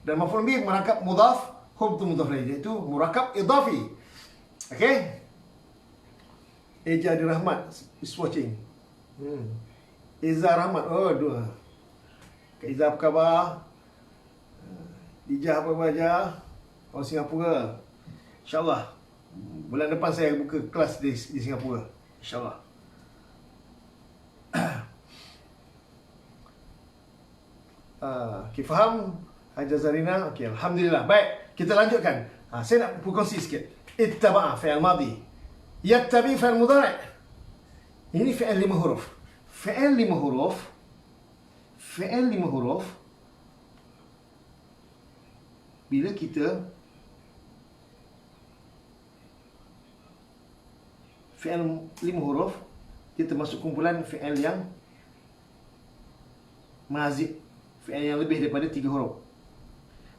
Dan maf'ul bih merangkap mudhaf, hum tu mudhaf lain, iaitu murakkab idhafi. Okey? Eja Rahmat is watching. Iza Rahmat. Oh, dua. Kak Iza apa khabar? Dijah apa khabar? Orang Singapura. InsyaAllah bulan depan saya buka kelas di Singapura. InsyaAllah. Okay, faham? Hajar Zarina. Okay, Alhamdulillah. Baik, kita lanjutkan. Saya nak berkongsi sikit. Ittaba'a fi'il madhi. Yattabi fi'il mudhari'. Ini fi'il 5 huruf. Fi'il 5 huruf. Fi'il 5 huruf. Bila kita fi'il 5 huruf, dia termasuk kumpulan fi'il yang mazid. Fi'il yang lebih daripada 3 huruf.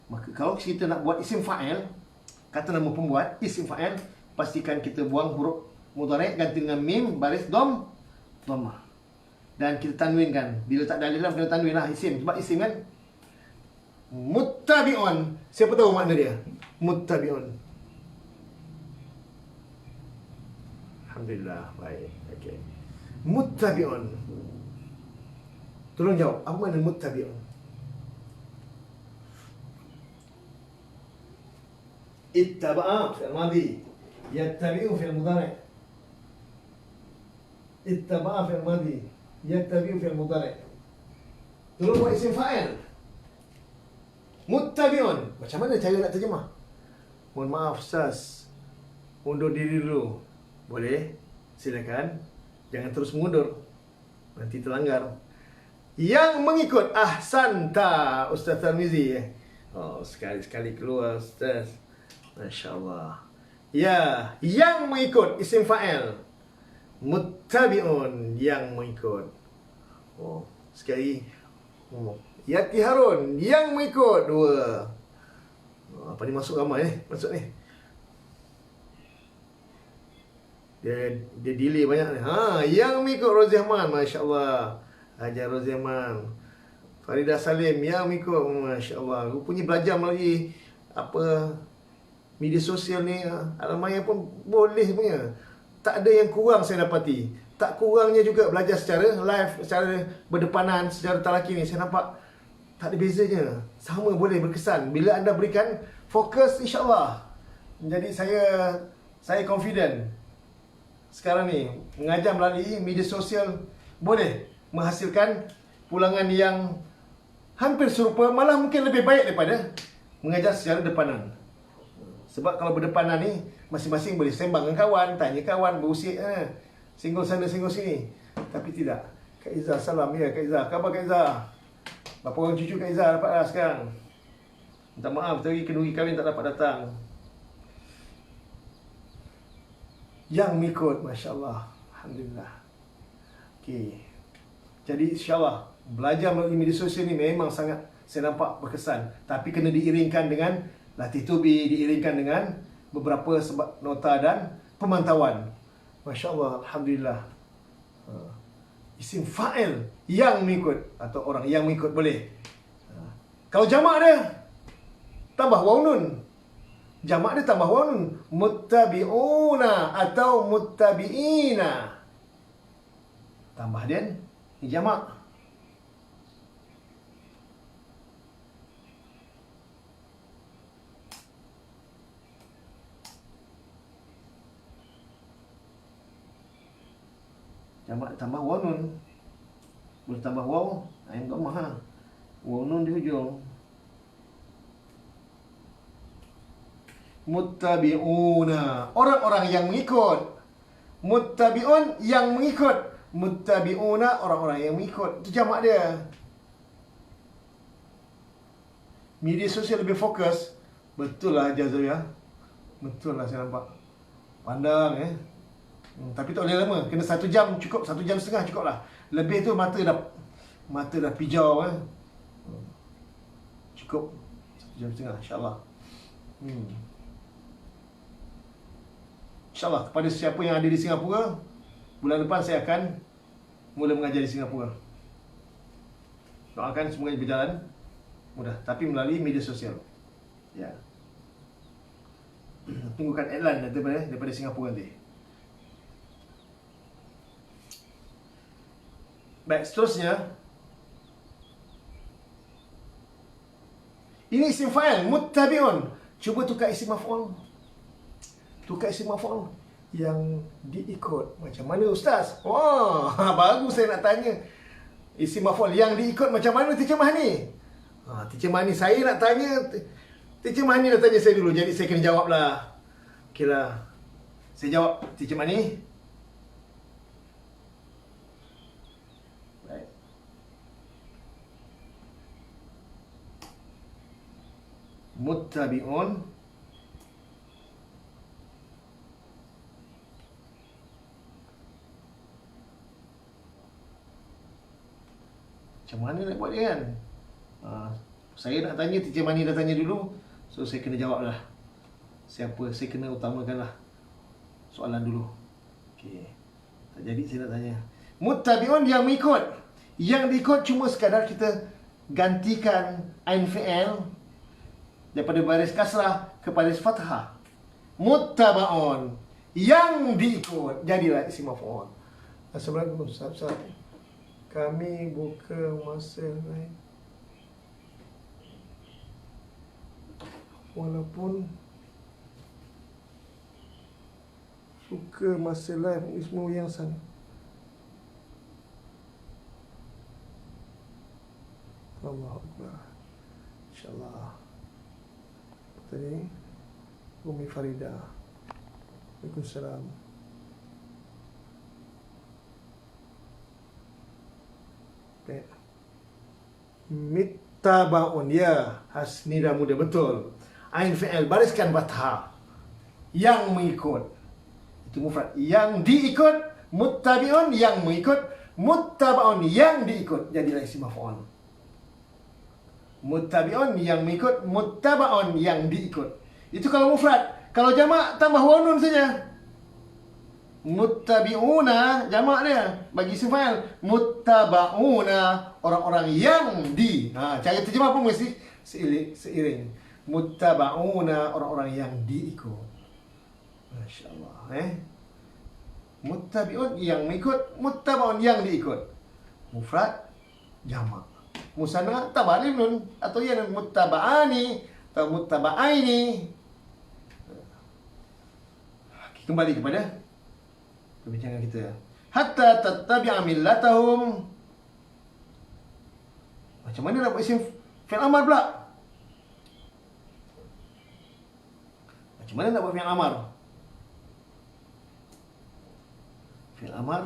Maka kalau kita nak buat isim fa'il, kata nama pembuat, isim fa'il, pastikan kita buang huruf mudhari' ganti dengan mim baris dhammah. Dan kita tanwinkan. Bila tak ada alif lam kena tanwin lah isim. Sebab isim kan muttabi'un. Siapa tahu makna dia? Muttabi'un. Alhamdulillah, baik. Okey. Muttabi'un. Tolong jawab, apa makna muttabi'un? Ittaba'a fi'il madhi, yattabi'u fi'il mudhari'. Ittaba'a fi'il madhi, yattabi'u fi'il mudhari'. Tolong buat isim fa'il. Muttabi'un. Macam mana cara nak terjemah? Mohon maaf Ustaz, undur diri dulu. Boleh? Silakan. Jangan terus mundur, nanti terlanggar. Yang mengikut ahsanta Ustaz Tarmizi. Oh, sekali-sekali keluar Ustaz. Masya Allah. Ya, yang mengikut isim fa'il. Muttabi'un, yang mengikut. Oh, sekali. Yati Harun, yang mengikut. Dua. Oh, apa ni masuk ramai ni? Masuk ni. Dia delay banyak ni. Yang mengikut Roziahman, Masya Allah. Hajar Roziahman. Faridah Salim, yang mengikut. Masya Allah. Rupanya belajar melalui media sosial ni. Alamaya pun boleh sebenarnya. Tak ada yang kurang saya dapati. Tak kurangnya juga belajar secara live, secara berdepanan, secara talaki ni. Saya nampak tak ada bezanya. Sama boleh berkesan. Bila anda berikan fokus, insyaAllah. Jadi saya confident. Sekarang ni, mengajar melalui media sosial boleh menghasilkan pulangan yang hampir serupa, malah mungkin lebih baik daripada mengajar secara depanan. Sebab kalau berdepanan ni, masing-masing boleh sembang dengan kawan, tanya kawan, berusik, singgul sana, singgul sini. Tapi tidak. Kak Izzah, salam ya Kak Izzah. Khabar Kak Izzah? Berapa orang cucu Kak Izzah dapat dah sekarang? Minta maaf, tadi kenduri kahwin tak dapat datang. Yang mengikut, Masya Allah. Alhamdulillah. Okey. Jadi insyaAllah, belajar melalui media sosial ni memang sangat saya nampak berkesan. Tapi kena diiringkan dengan latih tubi, diiringkan dengan beberapa sebab nota dan pemantauan. Masya Allah, Alhamdulillah. Isim fa'il yang mengikut, atau orang yang mengikut boleh. Kalau jamak dia, tambah waw nun. Jamak dia tambah waw nun. Muttabi'una atau muttabi'ina. Tambah dia, ni jamak. Jamak tambah waw nun. Boleh tambah waw, ain dhammah. Waw nun di hujung. Muttabi'una, orang-orang yang mengikut. Muttabi'un, yang mengikut. Muttabi'una, orang-orang yang mengikut. Itu jamak dia. Media sosial lebih fokus. Betul lah Jazawiyah. Betul lah saya nampak. Pandang tapi tak boleh lama. Kena 1 jam cukup, 1 jam setengah cukup lah. Lebih tu mata dah pijau Cukup 1 jam setengah, insyaAllah. InsyaAllah kepada siapa yang ada di Singapura, bulan depan saya akan mula mengajar di Singapura. Doakan semoga berjalan mudah, tapi melalui media sosial. Ya. Tunggukan iklan daripada Singapura nanti. Baik, seterusnya. Ini isim fa'il, muttabi'un. Cuba tukar isim maf'ul. Tukar isim maf'ul yang diikut. Macam mana Ustaz? Wah, baru saya nak tanya. Isim maf'ul yang diikut macam mana Teacher Mahni? Teacher Mahni, saya nak tanya. Teacher Mahni dah tanya saya dulu, jadi saya kena jawab lah. Okey lah. Saya jawab Teacher Mahni. Muttabi'un macam mana nak buat dia kan? Saya nak tanya, Teacher Mani dah tanya dulu. So saya kena jawab lah. Siapa, saya kena utamakan lah soalan dulu. Okey. Tak jadi saya nak tanya. Muttabi'un yang mengikut. Yang diikut cuma sekadar kita gantikan ain fi'il daripada baris kasrah ke baris fathah. Muttaba'un yang diikut. Jadilah isim maf'ul. Assalamualaikum Ustaz. Kami buka masa lain. Walaupun suka masa live ismu yang sana. Allahu Akbar. InsyaAllah. Tadi Umi Farida. Waalaikumsalam. Baik. Mittaba'un, ya. Hasni dah mudah, betul. Ain fi'il, bariskan fathah. Yang mengikut. Itu mufrad. Yang diikut. Muttabi'un, yang mengikut. Muttaba'un, yang diikut. Jadilah isim maf'ul. Muttabi'un, yang mengikut. Muttaba'un, yang diikut. Itu kalau mufrad. Kalau jamak, tambah wanun saja. Muttabi'una, jamak dia. Bagi isim fa'il. Muttaba'una, orang-orang yang di. Cara terjemah pun mesti seiring. Muttaba'una, orang-orang yang diikut. Masya Allah. Muttabi'un, yang mengikut. Muttaba'un, yang diikut. Mufrad, jamak. Musanna, tambah alif nun. Atau ya nun. Muttaba'ani. Atau muttaba'aini. Kembali kepada perbincangan kita. Hatta tattabi'a millatahum. Macam mana nak buat isim fi'il amar pula? Macam mana nak buat fi'il amar? Fi'il amar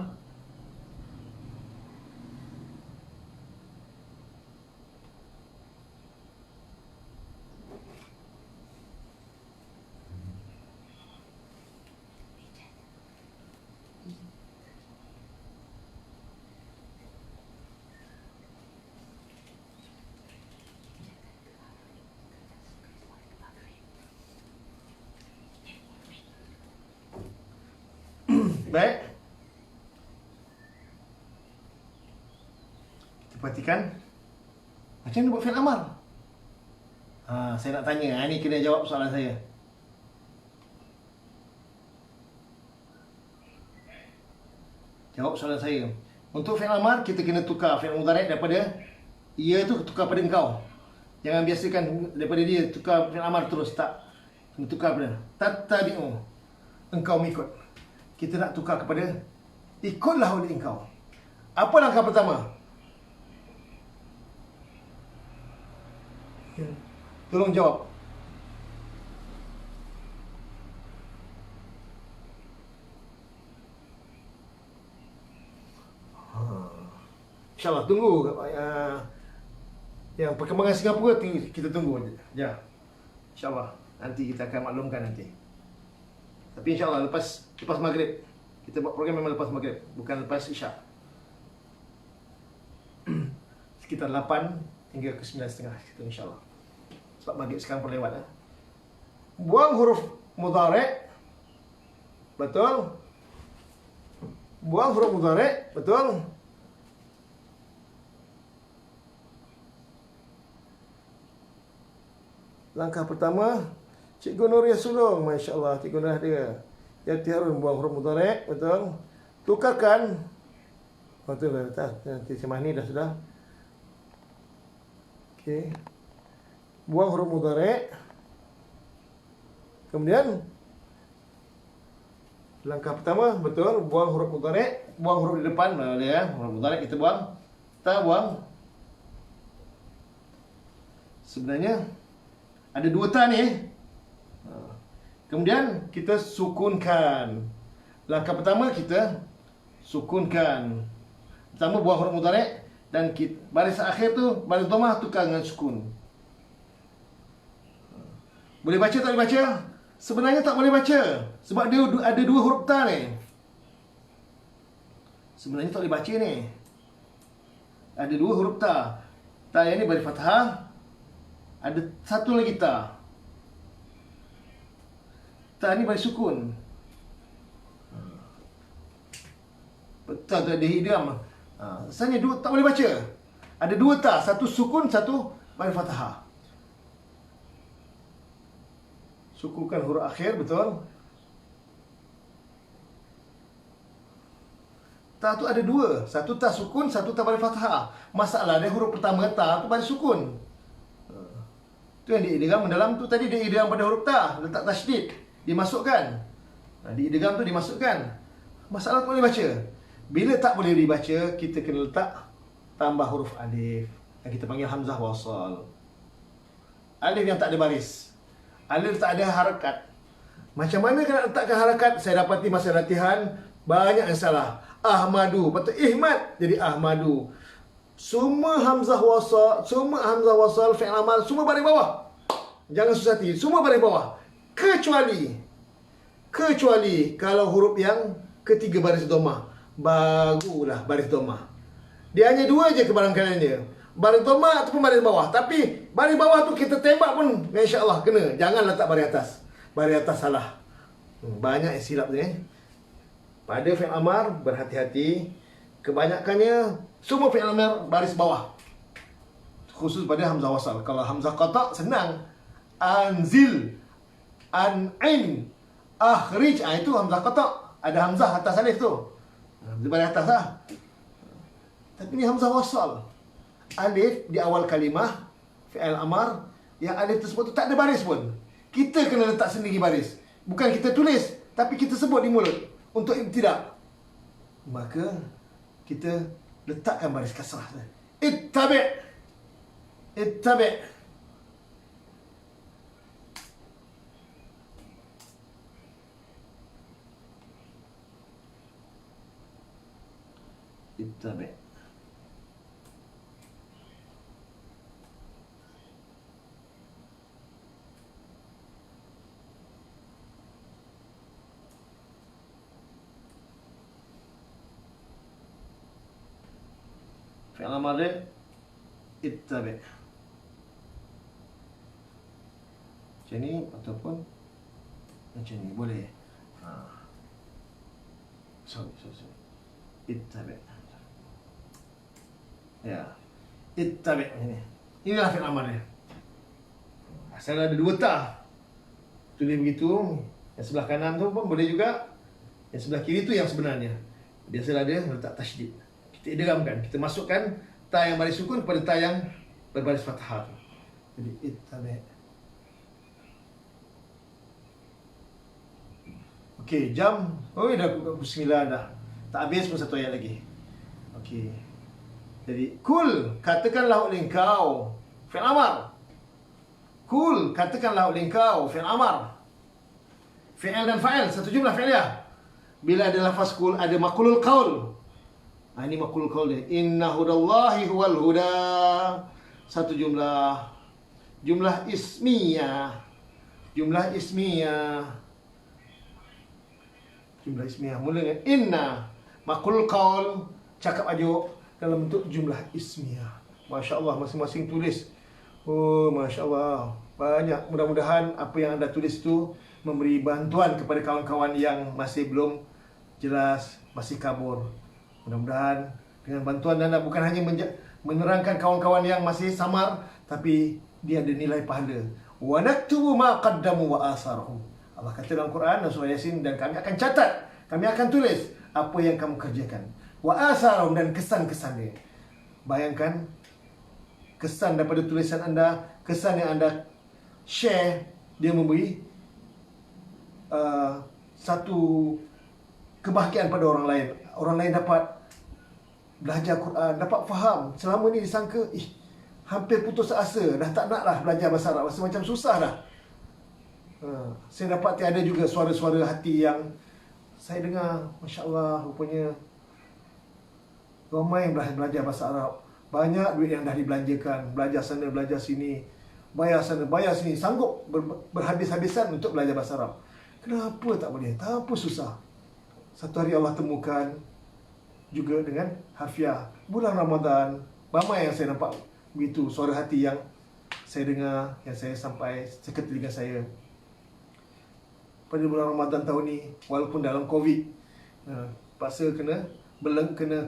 baik. Kita perhatikan macam mana buat fi'il amar. Saya nak tanya. Ini kena jawab soalan saya. Jawab soalan saya. Untuk fi'il amar, kita kena tukar fi'il mudhari' daripada ia tu tukar pada engkau. Jangan biasakan daripada dia tukar fi'il amar terus. Tak. Kena tukar pada tattabi'u. Engkau mengikut. Kita nak tukar kepada ikutlah oleh engkau. Apa langkah pertama? Tolong jawab. InsyaAllah tunggu. Yang perkembangan Singapura kita tunggu. Ya. InsyaAllah. Nanti kita akan maklumkan nanti. Tapi insyaAllah lepas maghrib. Kita buat program memang lepas maghrib. Bukan lepas isyak. Sekitar 8 hingga ke 9.30 kita insyaAllah. Sebab maghrib sekarang pun lewat. Buang huruf mudhari'. Betul. Buang huruf mudhari'. Betul. Langkah pertama, Cikgu Nuria sulung, Masya Allah, Cikgu Nuria dia. Yati Harun buang huruf mudhari', betul. Tukarkan. Betul dah, nanti semah ni dah sudah. Okey. Buang huruf mudhari'. Kemudian langkah pertama, betul, buang huruf mudhari', buang huruf di depan, boleh ya. Huruf mudhari' kita buang. Kita buang. Sebenarnya ada dua ta ni. Kemudian kita sukunkan. Langkah pertama kita sukunkan. Pertama buang huruf mudhari' dan baris akhir tu baris dhammah tukar dengan sukun. Boleh baca tak boleh baca? Sebenarnya tak boleh baca sebab dia ada dua huruf ta ni. Sebenarnya tak boleh baca ni. Ada dua huruf ta. Ta yang ni baris fathah, Ada satu lagi ta. Ta ni baris sukun. Ta tu ada idgham. Asalnya dua tak boleh baca. Ada dua ta, satu sukun, satu baris fathah. Sukunkan huruf akhir, betul? Ta tu ada dua, satu ta sukun, satu ta baris fathah. Masalah dia huruf pertama ta tu baris sukun. Tu yang diidgham dalam tu tadi, dia idgham pada huruf ta, letak tasydid, dimasukkan. Diidgham tu dimasukkan. Masalah tak boleh baca. Bila tak boleh dibaca, kita kena letak tambah huruf alif yang kita panggil hamzah wasal. Alif yang tak ada baris, alif tak ada harakat. Macam mana kena letakkan harakat? Saya dapati masa latihan banyak yang salah. Ahmadu, patut ihmad jadi Ahmadu. Semua hamzah wasal, fi'il amal semua baris bawah. Jangan susah hati, semua baris bawah. Kecuali kalau huruf yang ketiga baris dhammah, barulah baris dhammah. Dia hanya dua je kebarangkalian dia, baris dhammah ataupun baris bawah. Tapi baris bawah tu kita tembak pun insya-Allah kena. Jangan letak baris atas. Baris atas salah. Banyak yang silap ni. Pada fi'il amar berhati-hati. Kebanyakannya semua fi'il amar baris bawah. Khusus pada hamzah wasal. Kalau hamzah qata' senang. Anzil, an'in, akhrij. Itu hamzah qata'. Ada hamzah atas alif tu. Dia baris atas lah. Tapi ni hamzah wasal. Alif di awal kalimah fi'il amar, yang alif tersebut tu tak ada baris pun. Kita kena letak sendiri baris. Bukan kita tulis, tapi kita sebut di mulut untuk ibtidak. Maka kita letakkan baris kasrah. Ittabi'. Ittabi'. Ittabi'. Fi'il amar dia ittabi'. Macam ni ataupun macam ni boleh. Sorry. Ittabi'. Ya. Ittabi' ini. Inilah fi'il amar dia. Asal ada dua ta. Tulis begitu. Yang sebelah kanan tu pun boleh juga. Yang sebelah kiri tu yang sebenarnya. Biasalah dia letak tasydid. Kita idghamkan, kita masukkan ta yang baris sukun kepada ta yang berbaris fathah. Jadi ittabi'. Okey, jam. Oh, dah pukul 9 dah. Tak habis pun satu ayat lagi. Okey. Jadi kul, katakanlah oleh engkau, fi'il amar. Kul, katakanlah oleh engkau, fi'il amar. Fi'il dan fa'il satu jumlah fi'liyah. Bila ada lafaz kul, ada maqulul qaul. Ini maqulul qaul dia. Inna hudallahi huwal huda. Satu jumlah. Jumlah ismiyah. Jumlah ismiyah. Jumlah ismiyah mula dengan inna. Maqulul qaul, cakap ajuk dalam bentuk jumlah ismiyah. Masya-Allah, masing-masing tulis. Oh, masya-Allah. Banyak. Mudah-mudahan apa yang anda tulis itu memberi bantuan kepada kawan-kawan yang masih belum jelas, masih kabur. Mudah-mudahan dengan bantuan anda bukan hanya menerangkan kawan-kawan yang masih samar, tapi dia ada nilai pahala. Wa naktubu ma qaddamu wa asarhum. Allah kata dalam Quran dan surah Yasin, dan kami akan catat, kami akan tulis apa yang kamu kerjakan. Wa asarhum, dan kesan-kesan dia. Bayangkan kesan daripada tulisan anda, kesan yang anda share, dia memberi satu kebahagiaan pada orang lain. Orang lain dapat belajar Quran, dapat faham. Selama ni disangka, hampir putus asa, dah tak naklah belajar bahasa Arab, rasa macam susah dah. Saya dapati ada juga suara-suara hati yang saya dengar, masya-Allah, rupanya ramai yang belajar bahasa Arab. Banyak duit yang dah dibelanjakan, belajar sana, belajar sini, bayar sana, bayar sini, sanggup berhabis-habisan untuk belajar bahasa Arab. Kenapa tak boleh? Tak apa susah. Satu hari Allah temukan juga dengan harfiah. Bulan Ramadan, ramai yang saya nampak begitu, suara hati yang saya dengar, yang saya sampai ke telinga saya pada bulan Ramadan tahun ni, walaupun dalam Covid, paksa kena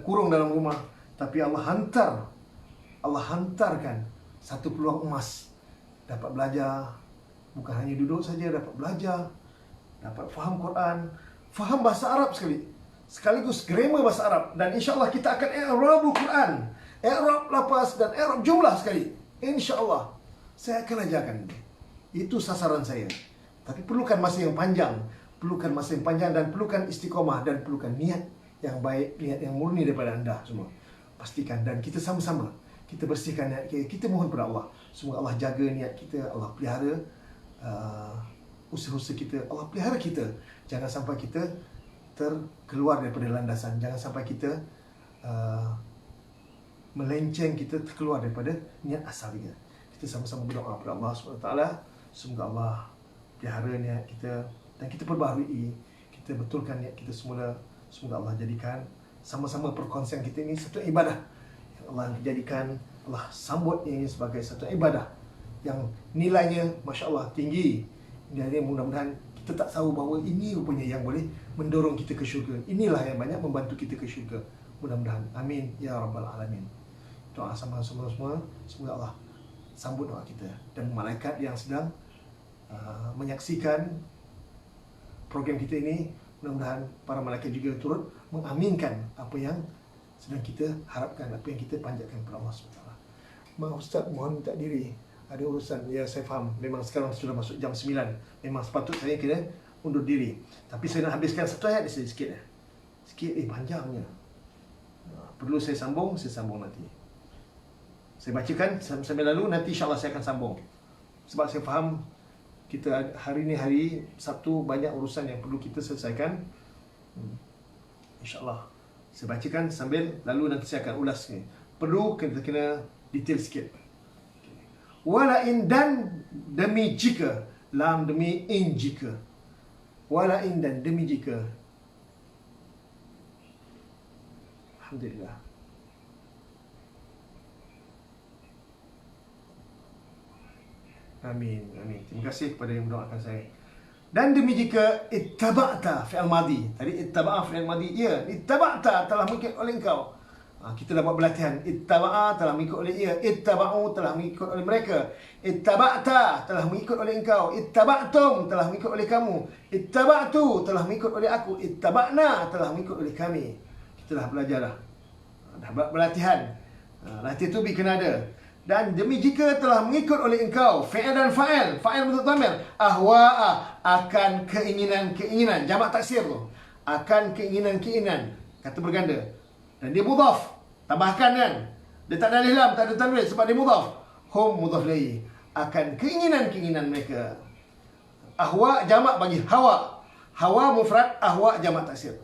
kurung dalam rumah, tapi Allah hantarkan satu peluang emas, dapat belajar, bukan hanya duduk saja, dapat belajar, dapat faham Quran, faham bahasa Arab sekaligus grammar bahasa Arab, dan insya-Allah kita akan i'rabul Quran, i'rab lafaz dan i'rab jumlah sekali. Insya-Allah saya akan ajarkan. Itu sasaran saya. Tapi perlukan masa yang panjang, dan perlukan istiqamah, dan perlukan niat yang baik, niat yang murni daripada anda semua. Pastikan, dan kita sama-sama kita bersihkan niat kita. Kita mohon kepada Allah, semoga Allah jaga niat kita, Allah pelihara usaha-usaha kita, Allah pelihara kita. Jangan sampai kita terkeluar daripada landasan, jangan sampai kita melenceng, kita terkeluar daripada niat asalnya. Kita sama-sama berdoa kepada Allah SWT, semoga Allah pelihara niat kita dan kita perbaharui, kita betulkan niat kita semula. Semoga Allah jadikan sama-sama perkongsian kita ini satu ibadah yang Allah jadikan, Allah sambut ini sebagai satu ibadah yang nilainya Masya Allah tinggi. Jadi mudah-mudahan kita tak tahu bahawa ini rupanya yang boleh mendorong kita ke syurga. Inilah yang banyak membantu kita ke syurga. Mudah-mudahan. Amin ya rabbal alamin. Doa sama-sama semua, semoga Allah sambut doa kita, dan malaikat yang sedang menyaksikan program kita ini, mudah-mudahan para malaikat juga turut mengaminkan apa yang sedang kita harapkan, apa yang kita panjatkan kepada Allah SWT. Maaf Ustaz, mohon minta diri, ada urusan. Ya, saya faham, memang sekarang sudah masuk jam 9, memang sepatut saya kena undur diri, tapi saya nak habiskan satu ayat sikit panjangnya. Perlu saya sambung nanti. Saya bacakan sambil lalu, nanti insya-Allah saya akan sambung. Sebab saya faham kita hari ni hari Sabtu banyak urusan yang perlu kita selesaikan. InsyaAllah saya bacakan sambil lalu nanti saya akan ulas ni. Perlu kita kena detail sikit. Wala in, dan demi jika, lam demi in jika. Wala in, dan demi jika. Alhamdulillah. Amin, amin. Terima kasih kepada yang mendoakan saya. Dan demi jika ittaba'ta fi'il madi. Tadi ittaba'a fi'il madi. Ya, ittaba'ta telah mengikut oleh engkau. Kita dapat pelatihan. Ittaba'a telah mengikut oleh ia. Ittaba'u telah mengikut oleh mereka. Ittaba'ta telah mengikut oleh engkau. Ittaba'tum telah mengikut oleh kamu. Ittaba'tu telah mengikut oleh aku. Ittaba'na telah mengikut oleh kami. Kita dah belajar dah. Dah berlatihan. Latihan tu kena ada. Dan demi jika telah mengikut oleh engkau, fi'il dan fa'il bentuk dhamir, ahwa'a, akan keinginan, jamak taksir tu, akan keinginan, kata berganda, dan dia mudhaf, tambahkan kan, dia tak ada alif lam, tak ada tanwin sebab dia mudhaf. Hum mudhaf ilaih, akan keinginan mereka. Ahwa jamak bagi hawa mufrad, ahwa jamak taksir.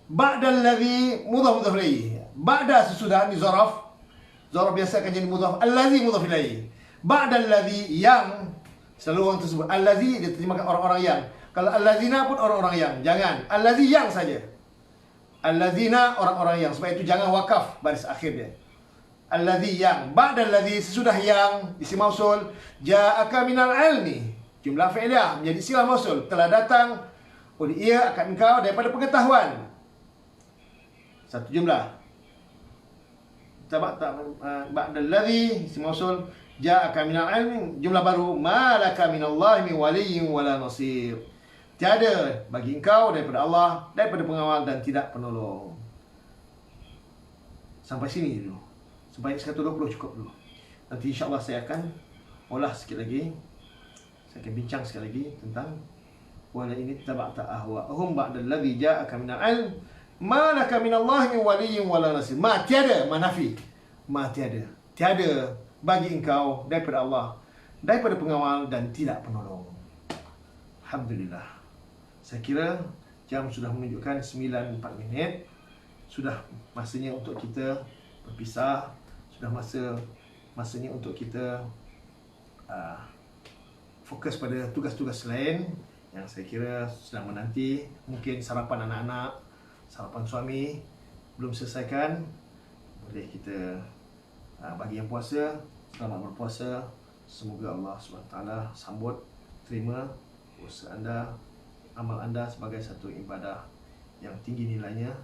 Ba'dal ladzi mudhaf ilaih, ba'da sesudah ni zaraf biasa akan jadi mudhaf. Allazi mudhaf ilaih. Ba'dal ladzi, yang selalu orang tersebut. Allazi dia terjemahkan orang-orang yang. Kalau allazina pun orang-orang yang. Jangan. Allazi yang saja. Allazina orang-orang yang. Sebab itu jangan wakaf baris akhir dia. Allazi yang. Ba'dal ladzi, sesudah yang, isim mausul, ja'aka minal ilmi. Jumlah fi'liyah menjadi silah mausul. Telah datang oleh ia akan engkau daripada pengetahuan. Satu jumlah. Ba'dal ladzi, isim mausul, ja'aka minal ilmi, jumlah baru, malaka minallahi min waliyyin wala nasir. Tiada bagi engkau daripada Allah, daripada pengawal dan tidak penolong. Sampai sini dulu. Sampai 120 cukup dulu. Nanti insya-Allah saya akan ulas sikit lagi. Saya akan bincang sekali lagi tentang wala ini taba'ta ahwa'ahum ba'dal ladzi ja'aka minal ilm, ma laka minallahi min waliyyin wala nasir. Ma tiada, manafi. Ma tiada bagi engkau daripada Allah, daripada pengawal dan tidak penolong. Alhamdulillah. Saya kira jam sudah menunjukkan 9:04. Sudah masanya untuk kita berpisah. Sudah masanya untuk kita fokus pada tugas-tugas lain yang saya kira sedang menanti. Mungkin sarapan anak-anak, sarapan suami belum selesaikan, boleh kita bagi yang puasa selamat berpuasa. Semoga Allah SWT sambut, terima usaha anda, amal anda sebagai satu ibadah yang tinggi nilainya,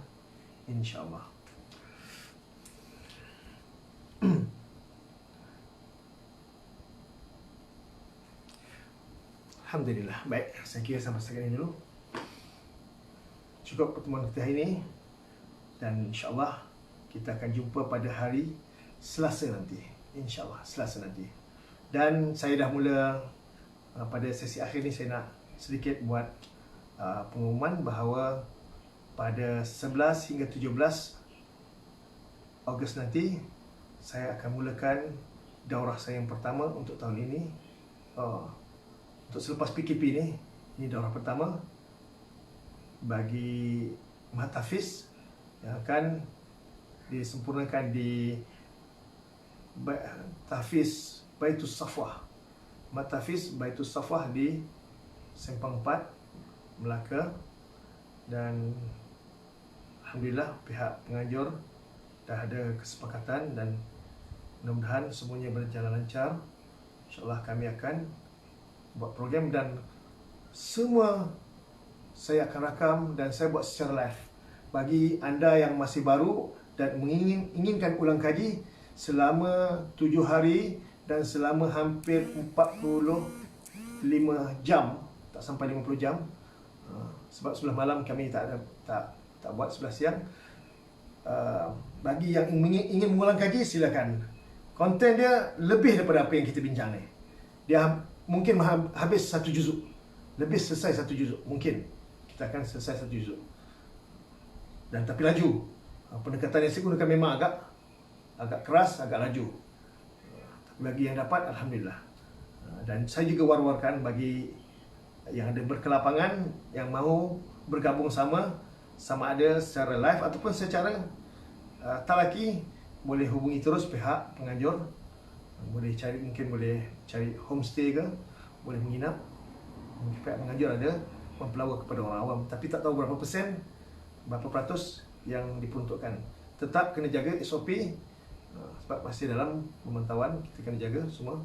insya-Allah. Alhamdulillah. Baik, saya kira sampai sekian ini dulu. Cukup pertemuan kita hari ini, dan insya-Allah kita akan jumpa pada hari Selasa nanti. InsyaAllah Selasa nanti. Dan saya dah mula pada sesi akhir ni saya nak sedikit buat pengumuman bahawa pada 11 hingga 17 Ogos nanti saya akan mulakan daurah saya yang pertama untuk tahun ini. Untuk selepas PKP ni, ini daurah pertama bagi Mahtafiz yang akan disempurnakan di Tahfiz Baitus Safwah. Mahtafiz Baitus Safwah di Sempang 4, Melaka. Dan alhamdulillah pihak pengajar dah ada kesepakatan dan mudah-mudahan semuanya berjalan lancar. InsyaAllah kami akan buat program dan semua saya akan rakam dan saya buat secara live. Bagi anda yang masih baru dan menginginkan ulang kaji selama 7 hari dan selama hampir 45 jam, tak sampai 50 jam, sebab sebelah malam kami tak buat sebelah siang. Bagi yang ingin mengulang kaji, silakan. Konten dia lebih daripada apa yang kita bincang ni. Dia mungkin habis satu juzuk, lebih selesai satu juzuk, mungkin kita akan selesai satu juzuk. Dan tapi laju. Pendekatan yang saya gunakan memang agak keras, agak laju. Tapi bagi yang dapat, alhamdulillah. Dan saya juga war-warkan bagi yang ada berkelapangan, yang mahu bergabung sama ada secara live ataupun secara talaki, boleh hubungi terus pihak penganjur. Mungkin boleh cari homestay ke, boleh menginap. Pihak penganjur ada mempelawa kepada orang awam, tapi tak tahu berapa persen, berapa peratus yang diperuntukkan. Tetap kena jaga SOP, sebab masih dalam pemantauan, kita kena jaga semua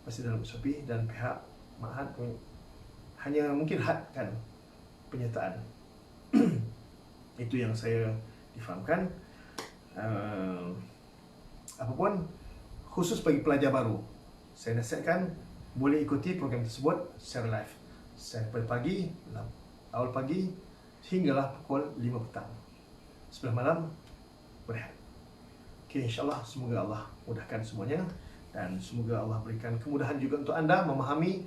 masih dalam SOP, dan pihak Ma'had hanya mungkin hadkan penyertaan. Itu yang saya difahamkan. Apapun, khusus bagi pelajar baru, saya nasihatkan boleh ikuti program tersebut secara live. Saya pada pagi, awal pagi hinggalah pukul 5 petang. Sebelah malam berehat. Okay, insyaAllah semoga Allah mudahkan semuanya, dan semoga Allah berikan kemudahan juga untuk anda memahami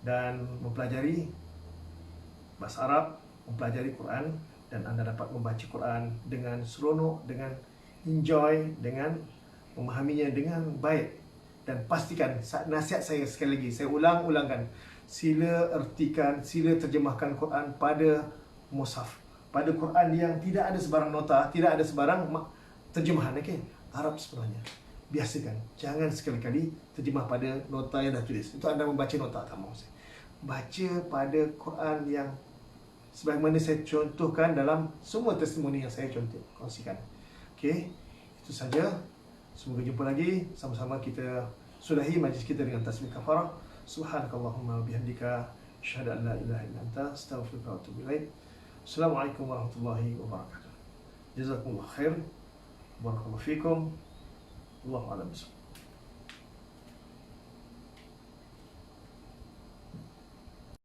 dan mempelajari bahasa Arab, mempelajari Quran, dan anda dapat membaca Quran dengan seronok, dengan enjoy, dengan memahaminya dengan baik. Dan pastikan, nasihat saya sekali lagi, saya ulangkan, sila ertikan, sila terjemahkan Quran pada mushaf, pada Quran yang tidak ada sebarang nota, tidak ada sebarang terjemahan, okay? Arab sepenuhnya. Biasakan, jangan sekali-kali terjemah pada nota yang dah tulis. Itu anda membaca nota, tak mahu saya. Baca pada Quran yang sebagaimana saya contohkan dalam semua testimoni yang saya kongsikan. Okay, itu saja. Semoga jumpa lagi. Sama-sama kita sudahi majlis kita dengan tasbih kafarah. Subhanakallahumma bihamdika, asyhadu an la ilaha illa anta, astaghfiruka wa atubu ilaik. Assalamualaikum warahmatullahi wabarakatuh. Jazakumullah khair. Barakallahu fikum. Allahu a'lam bishawab.